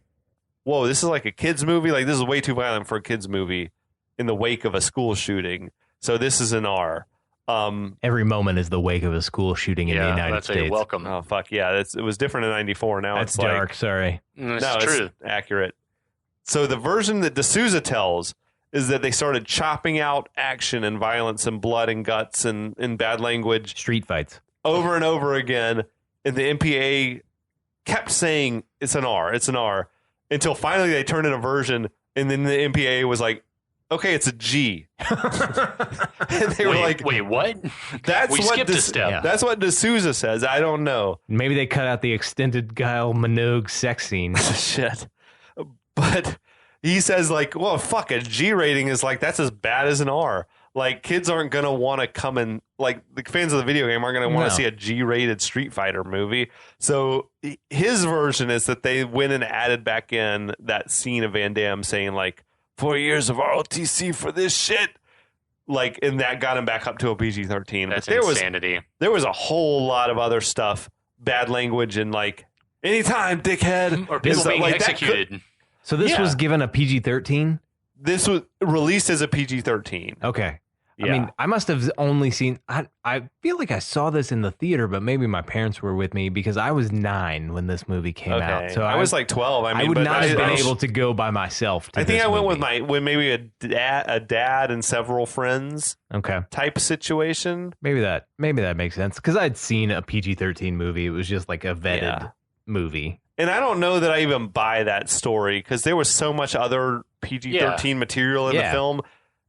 Speaker 3: whoa, this is like a kid's movie? Like, this is way too violent for a kid's movie in the wake of a school shooting. So this is an R.
Speaker 4: Every moment is the wake of a school shooting in the United States.
Speaker 2: You're welcome.
Speaker 3: Oh, fuck, yeah. It was different in 94. Now
Speaker 4: That's
Speaker 3: it's
Speaker 4: dark,
Speaker 3: like...
Speaker 4: sorry.
Speaker 2: It's true.
Speaker 3: It's accurate. So the version that D'Souza tells is that they started chopping out action and violence and blood and guts and bad language
Speaker 4: Street fights.
Speaker 3: over and over again. And the MPA kept saying it's an R, until finally they turned in a version, and then the MPA was like, okay, it's a G. And they were like,
Speaker 2: wait, what?
Speaker 3: That's
Speaker 2: we
Speaker 3: what
Speaker 2: skipped a step.
Speaker 4: Yeah.
Speaker 3: That's what D'Souza says. I don't know.
Speaker 4: Maybe they cut out the extended Guile Minogue sex scene.
Speaker 3: Shit. But he says, like, well, fuck, a G rating is like, that's as bad as an R. Like, kids aren't going to want to come and, like, the fans of the video game aren't going to want to see a G-rated Street Fighter movie. So his version is that they went and added back in that scene of Van Damme saying, like, 4 years of ROTC for this shit. Like, and that got him back up to a PG-13.
Speaker 2: That's
Speaker 3: but
Speaker 2: insanity.
Speaker 3: There was a whole lot of other stuff, bad language and, like, anytime, dickhead.
Speaker 2: Or people being
Speaker 3: like,
Speaker 2: executed.
Speaker 4: So this was given a PG-13?
Speaker 3: This was released as a PG-13.
Speaker 4: Okay.
Speaker 3: Yeah.
Speaker 4: I mean, I must have only seen... I feel like I saw this in the theater, but maybe my parents were with me because I was 9 when this movie came out. So
Speaker 3: I was like 12. I
Speaker 4: would not have been able to go by myself to
Speaker 3: I think
Speaker 4: this
Speaker 3: I went
Speaker 4: movie.
Speaker 3: with maybe a dad and several friends
Speaker 4: Okay.
Speaker 3: type situation.
Speaker 4: Maybe that makes sense. Because I'd seen a PG-13 movie. It was just like a vetted movie.
Speaker 3: And I don't know that I even buy that story because there was so much other PG-13 material in the film.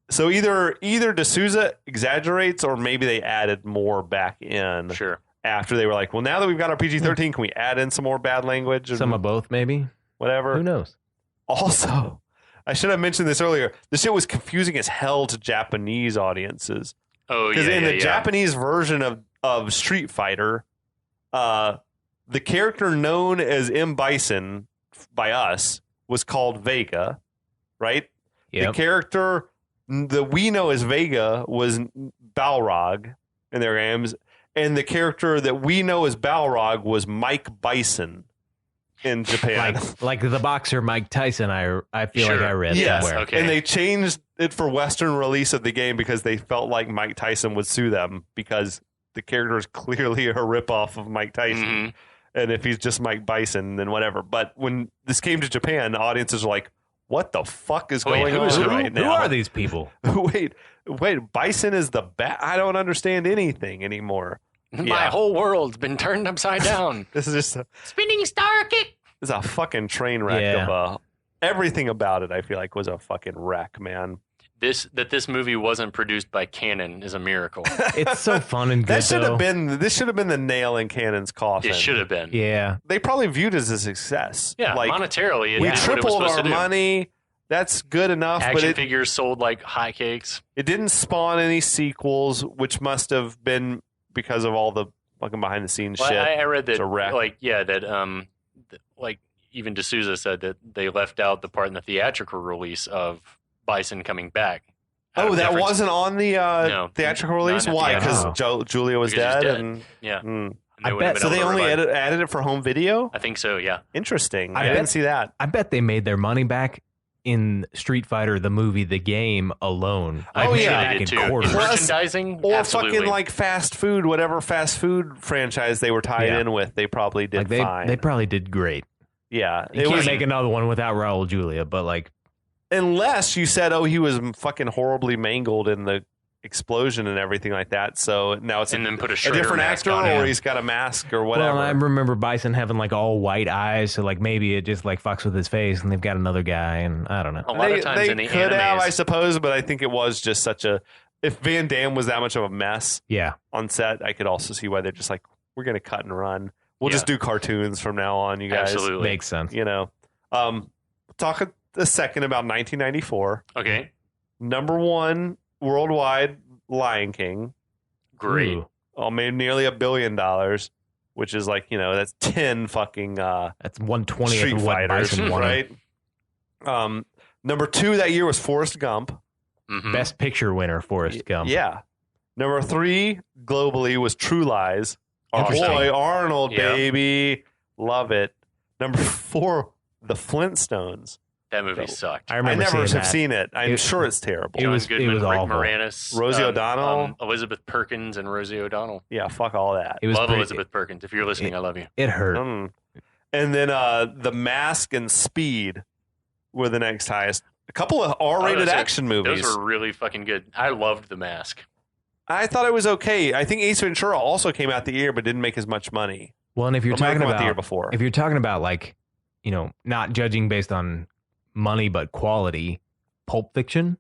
Speaker 3: So either D'Souza exaggerates or maybe they added more back in.
Speaker 2: Sure.
Speaker 3: After they were like, well, now that we've got our PG-13, can we add in some more bad language? And
Speaker 4: Some of both, maybe.
Speaker 3: whatever.
Speaker 4: Who knows?
Speaker 3: Also, I should have mentioned this earlier. This shit was confusing as hell to Japanese audiences.
Speaker 2: Oh, yeah.
Speaker 3: Because in the Japanese version of Street Fighter, the character known as M. Bison by us was called Vega, right?
Speaker 4: Yep.
Speaker 3: The character that we know as Vega was Balrog in their games, and the character that we know as Balrog was Mike Bison in Japan.
Speaker 4: like the boxer Mike Tyson, I feel like I read somewhere.
Speaker 2: Okay.
Speaker 3: And they changed it for Western release of the game because they felt like Mike Tyson would sue them because the character is clearly a ripoff of Mike Tyson. Mm-hmm. And if he's just Mike Bison, then whatever. But when this came to Japan, the audiences are like, what the fuck is going on right now?
Speaker 4: Who are these people?
Speaker 3: wait, Bison is the I don't understand anything anymore.
Speaker 2: My whole world's been turned upside down.
Speaker 3: This is just
Speaker 2: spinning star kick.
Speaker 3: It's a fucking train wreck of everything about it. I feel like was a fucking wreck, man.
Speaker 2: This movie wasn't produced by Canon is a miracle.
Speaker 4: It's so fun and good.
Speaker 3: This should have been the nail in Cannon's coffin.
Speaker 2: It should have been.
Speaker 4: Yeah,
Speaker 3: they probably viewed it as a success.
Speaker 2: Yeah, like, monetarily,
Speaker 3: we tripled our money. That's good enough.
Speaker 2: Action figures sold like hotcakes.
Speaker 3: It didn't spawn any sequels, which must have been because of all the fucking behind the scenes shit.
Speaker 2: I read that, like even D'Souza said that they left out the part in the theatrical release of Bison coming back.
Speaker 3: Oh, that wasn't on the theatrical release? Why? Because Julia was dead? And
Speaker 2: I bet.
Speaker 3: So they only added it for home video?
Speaker 2: I think so, yeah.
Speaker 3: Interesting. I didn't see that.
Speaker 4: I bet they made their money back in Street Fighter, the movie, the game alone.
Speaker 2: They did too. In merchandising?
Speaker 3: Or
Speaker 2: absolutely.
Speaker 3: fucking like fast food, whatever fast food franchise they were tied in with, they probably did fine.
Speaker 4: They probably did great.
Speaker 3: Yeah.
Speaker 4: You can't make another one without Raul Julia, but like...
Speaker 3: Unless you said, he was fucking horribly mangled in the explosion and everything like that. So now it's
Speaker 2: then put a
Speaker 3: different actor, or he's got a mask or whatever.
Speaker 4: Well, I remember Bison having like all white eyes, so like maybe it just like fucks with his face, and they've got another guy, and I don't know.
Speaker 2: A lot of times in the
Speaker 3: could have, I suppose, but I think it was just such a. If Van Damme was that much of a mess, on set, I could also see why they're just like, we're going to cut and run. We'll just do cartoons from now on, you guys.
Speaker 2: Absolutely,
Speaker 4: makes sense.
Speaker 3: You know, talk a second about 1994.
Speaker 2: Okay,
Speaker 3: number one worldwide. Lion King.
Speaker 2: Great.
Speaker 3: Made nearly $1 billion, which is like, that's 10 fucking
Speaker 4: that's 1/20
Speaker 3: Street
Speaker 4: of what Bison won.
Speaker 3: Right? Number 2 that year was Forrest Gump.
Speaker 2: Mm-hmm.
Speaker 4: Best picture winner, Forrest Gump.
Speaker 3: Yeah. Number 3 globally was True Lies. Our boy Arnold, baby. Love it. Number 4, The Flintstones.
Speaker 2: That movie sucked.
Speaker 4: I
Speaker 3: never have seen it. I'm sure it's terrible.
Speaker 2: John Goodman, Rick
Speaker 4: awful.
Speaker 2: Moranis,
Speaker 3: Rosie O'Donnell,
Speaker 2: Elizabeth Perkins, and Rosie O'Donnell.
Speaker 3: Yeah, fuck all that.
Speaker 2: Love Elizabeth Perkins. If you're listening, I love you.
Speaker 4: It hurt.
Speaker 3: And then The Mask and Speed were the next highest. A couple of R-rated action movies.
Speaker 2: Those were really fucking good. I loved The Mask.
Speaker 3: I thought it was okay. I think Ace Ventura also came out the year, but didn't make as much money.
Speaker 4: Well, and if you're talking about
Speaker 3: the year before,
Speaker 4: if you're talking about like, not judging based on money but quality, Pulp Fiction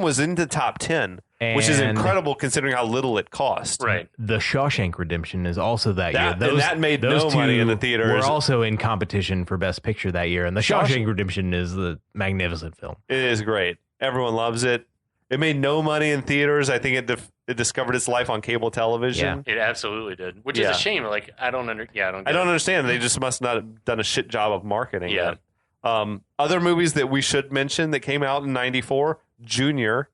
Speaker 3: was in the top 10, which is incredible considering how little it cost.
Speaker 2: Right.
Speaker 4: The Shawshank Redemption is also that year.
Speaker 3: That made no money in the theaters.
Speaker 4: We're also in competition for Best Picture that year, and the Shawshank Redemption is the magnificent film.
Speaker 3: It is great. Everyone loves it. It made no money in theaters. I think it discovered its life on cable television.
Speaker 2: Yeah. It absolutely did, which is a shame. Like I don't understand.
Speaker 3: They just must not have done a shit job of marketing it.
Speaker 2: Other
Speaker 3: movies that we should mention that came out in 94, Junior.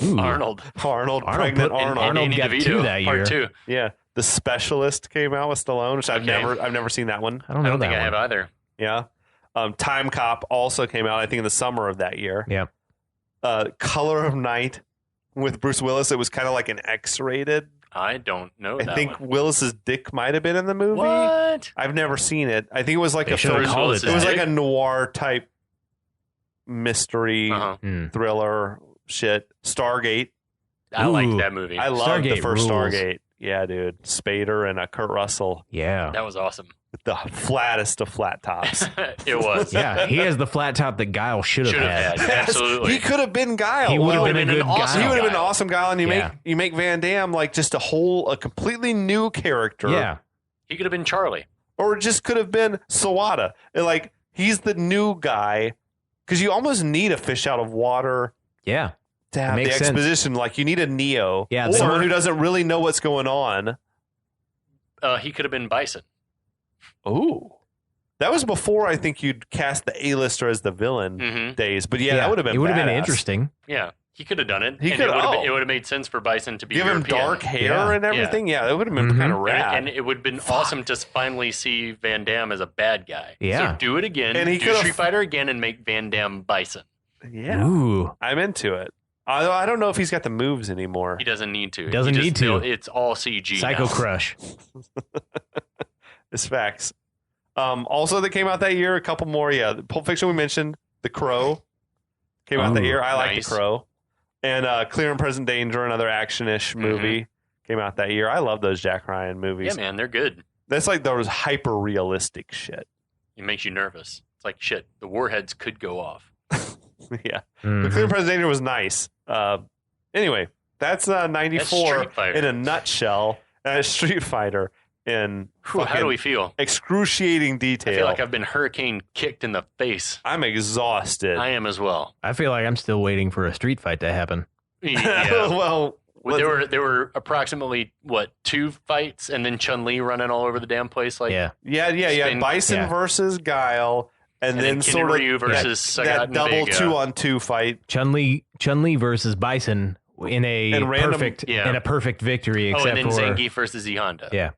Speaker 2: Ooh. Arnold,
Speaker 3: pregnant Arnold.
Speaker 4: Arnold got
Speaker 2: DeVito,
Speaker 4: 2 that year.
Speaker 2: Part 2.
Speaker 3: Yeah. The Specialist came out with Stallone, which I've never seen that one.
Speaker 4: I don't
Speaker 2: think I have either.
Speaker 3: Yeah. Time Cop also came out, I think, in the summer of that year.
Speaker 4: Yeah.
Speaker 3: Color of Night with Bruce Willis. It was kind of like an X-rated.
Speaker 2: I don't know.
Speaker 3: I think Willis's dick might have been in the movie.
Speaker 2: What?
Speaker 3: I've never seen it. I think it was like a film.
Speaker 4: It
Speaker 3: was like a noir type mystery thriller shit. Stargate.
Speaker 2: I like that movie.
Speaker 3: I loved the first
Speaker 4: rules.
Speaker 3: Stargate. Yeah, dude. Spader and Kurt Russell.
Speaker 4: Yeah.
Speaker 2: That was awesome.
Speaker 3: The flattest of flat tops.
Speaker 2: It was.
Speaker 4: Yeah, he has the flat top that Guile should have had.
Speaker 2: Absolutely.
Speaker 3: He could have been Guile.
Speaker 4: He would have been a good
Speaker 2: awesome
Speaker 3: He
Speaker 4: Guile.
Speaker 3: would have been an awesome Guile, and you make Van Damme like just a completely new character.
Speaker 4: Yeah.
Speaker 2: He could have been Charlie.
Speaker 3: Or it just could have been Sawada. Like, he's the new guy, because you almost need a fish out of water
Speaker 4: Yeah.
Speaker 3: to have the
Speaker 4: Makes sense.
Speaker 3: exposition. Like, you need a Neo.
Speaker 4: Yeah,
Speaker 3: Or someone who doesn't really know what's going on.
Speaker 2: He could have been Bison.
Speaker 3: Ooh. That was before I think you'd cast the A-lister as the villain days. But that would have been
Speaker 4: It would have been
Speaker 3: badass.
Speaker 4: interesting.
Speaker 2: Yeah. He could have done it.
Speaker 3: He
Speaker 2: and
Speaker 3: could-
Speaker 2: it would have made sense for Bison to be
Speaker 3: Give him
Speaker 2: European.
Speaker 3: dark hair
Speaker 4: Yeah.
Speaker 3: and everything. Yeah, that would have been kind of rad.
Speaker 2: And it would have been awesome to finally see Van Damme as a bad guy.
Speaker 4: Yeah.
Speaker 2: So do it again.
Speaker 3: And he
Speaker 2: do
Speaker 3: could've-
Speaker 2: Street Fighter again and make Van Damme Bison.
Speaker 3: Yeah.
Speaker 4: Ooh.
Speaker 3: I'm into it. Although I don't know if he's got the moves anymore.
Speaker 2: He doesn't need to.
Speaker 4: Doesn't
Speaker 2: He
Speaker 4: need
Speaker 2: just-
Speaker 4: to.
Speaker 2: It's all CG
Speaker 4: Psycho
Speaker 2: now.
Speaker 4: Crush.
Speaker 3: It's facts. Also, that came out that year. A couple more. Yeah, Pulp Fiction we mentioned. The Crow came out that year. I like
Speaker 2: nice.
Speaker 3: The Crow. And Clear and Present Danger, another action-ish movie, came out that year. I love those Jack Ryan movies.
Speaker 2: Yeah, man, they're good.
Speaker 3: That's like those hyper-realistic shit.
Speaker 2: It makes you nervous. It's like, shit, the warheads could go off.
Speaker 3: Yeah. But Clear and Present Danger was nice. Anyway, that's 94 in a nutshell. Street Fighter in
Speaker 2: How do we feel?
Speaker 3: excruciating detail.
Speaker 2: I feel like I've been hurricane kicked in the face.
Speaker 3: I'm exhausted.
Speaker 2: I am as well.
Speaker 4: I feel like I'm still waiting for a street fight to happen.
Speaker 2: Yeah.
Speaker 3: Well,
Speaker 2: there were approximately 2 fights, and then Chun-Li running all over the damn place. Like
Speaker 4: Yeah.
Speaker 3: yeah. Bison versus Guile, and then
Speaker 2: Ken
Speaker 3: sort
Speaker 2: and Ryu
Speaker 3: of
Speaker 2: versus Sagat
Speaker 3: that
Speaker 2: and
Speaker 3: double
Speaker 2: Vega.
Speaker 3: 2-on-2 fight.
Speaker 4: Chun-Li versus Bison in a perfect victory. Except
Speaker 2: and then
Speaker 4: for
Speaker 2: Zangief versus E Honda.
Speaker 4: yeah.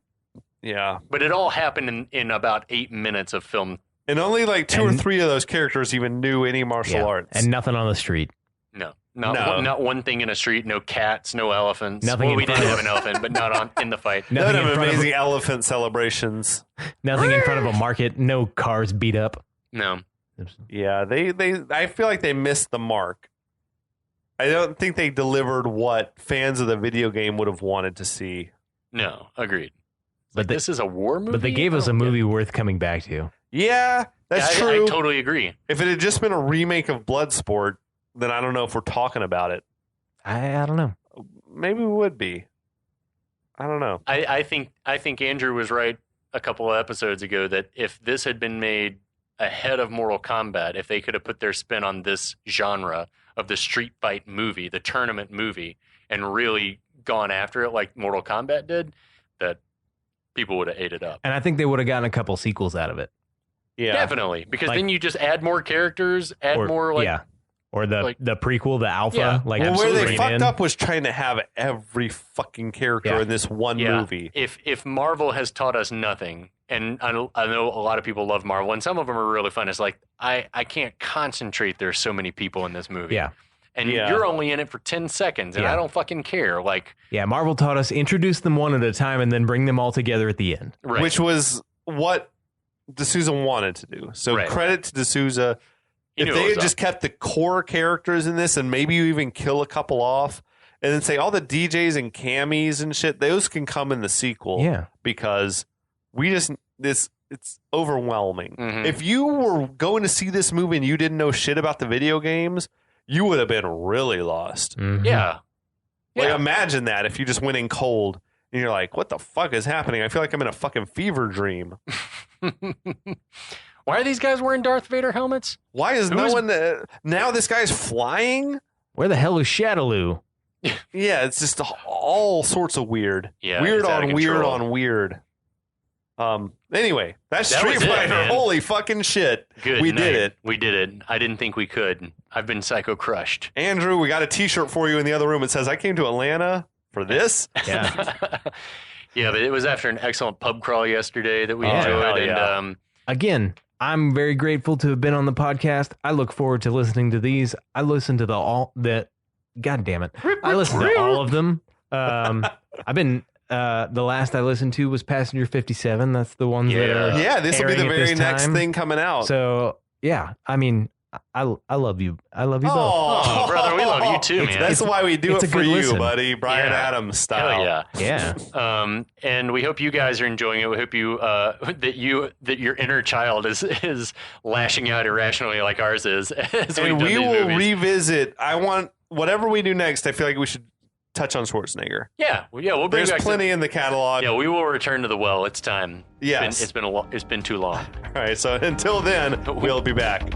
Speaker 3: Yeah,
Speaker 2: But it all happened in about 8 minutes of film.
Speaker 3: and only like 2 or 3 of those characters even knew any martial arts.
Speaker 4: And nothing on the street.
Speaker 2: No.
Speaker 3: No.
Speaker 2: Not one thing in a street. No cats. No elephants.
Speaker 4: Nothing
Speaker 2: Well,
Speaker 4: in
Speaker 2: we did
Speaker 4: front
Speaker 2: have
Speaker 4: of-
Speaker 2: an elephant, but not in the fight.
Speaker 3: None
Speaker 4: Nothing
Speaker 3: of
Speaker 4: in front of
Speaker 3: amazing elephant celebrations.
Speaker 4: Nothing in front of a market. No cars beat up.
Speaker 2: No.
Speaker 3: Yeah, they I feel like they missed the mark. I don't think they delivered what fans of the video game would have wanted to see.
Speaker 2: No. Agreed.
Speaker 4: But they,
Speaker 2: This is a war movie.
Speaker 4: but they gave us a movie worth coming back to.
Speaker 3: Yeah, that's
Speaker 2: I
Speaker 3: true.
Speaker 2: totally agree.
Speaker 3: If it had just been a remake of Bloodsport, then I don't know if we're talking about it.
Speaker 4: I don't know.
Speaker 3: Maybe we would be. I don't know.
Speaker 2: I think Andrew was right a couple of episodes ago that if this had been made ahead of Mortal Kombat, if they could have put their spin on this genre of the street fight movie, the tournament movie, and really gone after it like Mortal Kombat did, that people would have ate it up.
Speaker 4: And I think they would have gotten a couple sequels out of it.
Speaker 3: Yeah,
Speaker 2: Definitely, because
Speaker 4: Like-
Speaker 2: then you just add more characters, more like
Speaker 4: yeah. Or the
Speaker 2: like-
Speaker 4: prequel, the Alpha.
Speaker 2: Yeah.
Speaker 4: Like
Speaker 3: Well, where they
Speaker 4: bring
Speaker 3: fucked
Speaker 4: in.
Speaker 3: up was trying to have every fucking character
Speaker 4: Yeah.
Speaker 3: in this one
Speaker 2: Yeah.
Speaker 3: movie.
Speaker 2: If Marvel has taught us nothing, and I know a lot of people love Marvel, and some of them are really fun. It's like I can't concentrate. There's so many people in this movie.
Speaker 4: Yeah.
Speaker 2: And
Speaker 3: Yeah.
Speaker 2: you're only in it for 10 seconds, and
Speaker 4: Yeah.
Speaker 2: I don't fucking care. Like,
Speaker 4: Yeah, Marvel taught us introduce them one at a time and then bring them all together at the end.
Speaker 2: right.
Speaker 3: Which was what D'Souza wanted to do. So
Speaker 2: Right.
Speaker 3: credit to D'Souza.
Speaker 2: He
Speaker 3: If
Speaker 2: knew
Speaker 3: they
Speaker 2: what
Speaker 3: had
Speaker 2: was
Speaker 3: just kept the core characters in this and maybe you even kill a couple off and then say all the DJs and camis and shit, those can come in the sequel.
Speaker 4: Yeah.
Speaker 3: Because it's overwhelming.
Speaker 2: Mhm.
Speaker 3: If you were going to see this movie and you didn't know shit about the video games, you would have been really lost.
Speaker 4: Mhm.
Speaker 2: Yeah.
Speaker 3: Like
Speaker 2: Yeah.
Speaker 3: imagine that if you just went in cold and you're like, what the fuck is happening? I feel like I'm in a fucking fever dream.
Speaker 2: Why are these guys wearing Darth Vader helmets?
Speaker 3: Why is no one now this guy's flying?
Speaker 4: Where the hell is Shadaloo?
Speaker 3: Yeah, it's just all sorts of weird.
Speaker 2: Yeah,
Speaker 3: Weird
Speaker 2: it's out
Speaker 3: on
Speaker 2: of
Speaker 3: weird
Speaker 2: control.
Speaker 3: on weird. Anyway, that's
Speaker 2: That
Speaker 3: Street
Speaker 2: was it,
Speaker 3: Fighter.
Speaker 2: man.
Speaker 3: Holy fucking shit.
Speaker 2: Good.
Speaker 3: We
Speaker 2: night.
Speaker 3: did it.
Speaker 2: We did it. I didn't think we could. I've been psycho crushed.
Speaker 3: Andrew, we got a t-shirt for you in the other room. It says I came to Atlanta for this.
Speaker 4: Yeah.
Speaker 2: Yeah, but it was after an excellent pub crawl yesterday that we
Speaker 3: Oh,
Speaker 2: enjoyed.
Speaker 3: hell
Speaker 2: And
Speaker 3: yeah.
Speaker 4: Again, I'm very grateful to have been on the podcast. I look forward to listening to these. I listen to God damn it. I listen to all of them. I've been the last I listened to was Passenger 57. That's the ones that are
Speaker 3: Yeah, this will be the
Speaker 4: airing at
Speaker 3: very
Speaker 4: this
Speaker 3: next
Speaker 4: time.
Speaker 3: thing coming out.
Speaker 4: So yeah, I mean, I love you. I love you both.
Speaker 2: Oh, brother, we love you too, man.
Speaker 3: That's why we do
Speaker 4: it's
Speaker 3: it
Speaker 4: a
Speaker 3: for
Speaker 4: good
Speaker 3: you,
Speaker 4: listen.
Speaker 3: buddy. Brian
Speaker 2: Yeah.
Speaker 3: Adams style.
Speaker 2: Hell yeah.
Speaker 4: Yeah.
Speaker 2: And we hope you guys are enjoying it. We hope you that your inner child is lashing out irrationally like ours is. As we've
Speaker 3: And
Speaker 2: done
Speaker 3: we
Speaker 2: these
Speaker 3: will
Speaker 2: movies.
Speaker 3: revisit. I want whatever we do next. I feel like we should touch on Schwarzenegger.
Speaker 2: we'll bring
Speaker 3: There's
Speaker 2: back
Speaker 3: plenty in the catalog.
Speaker 2: Yeah, we will return to the well. It's time.
Speaker 3: Yes.
Speaker 2: It's been too long.
Speaker 3: All right. So until then, we'll be back.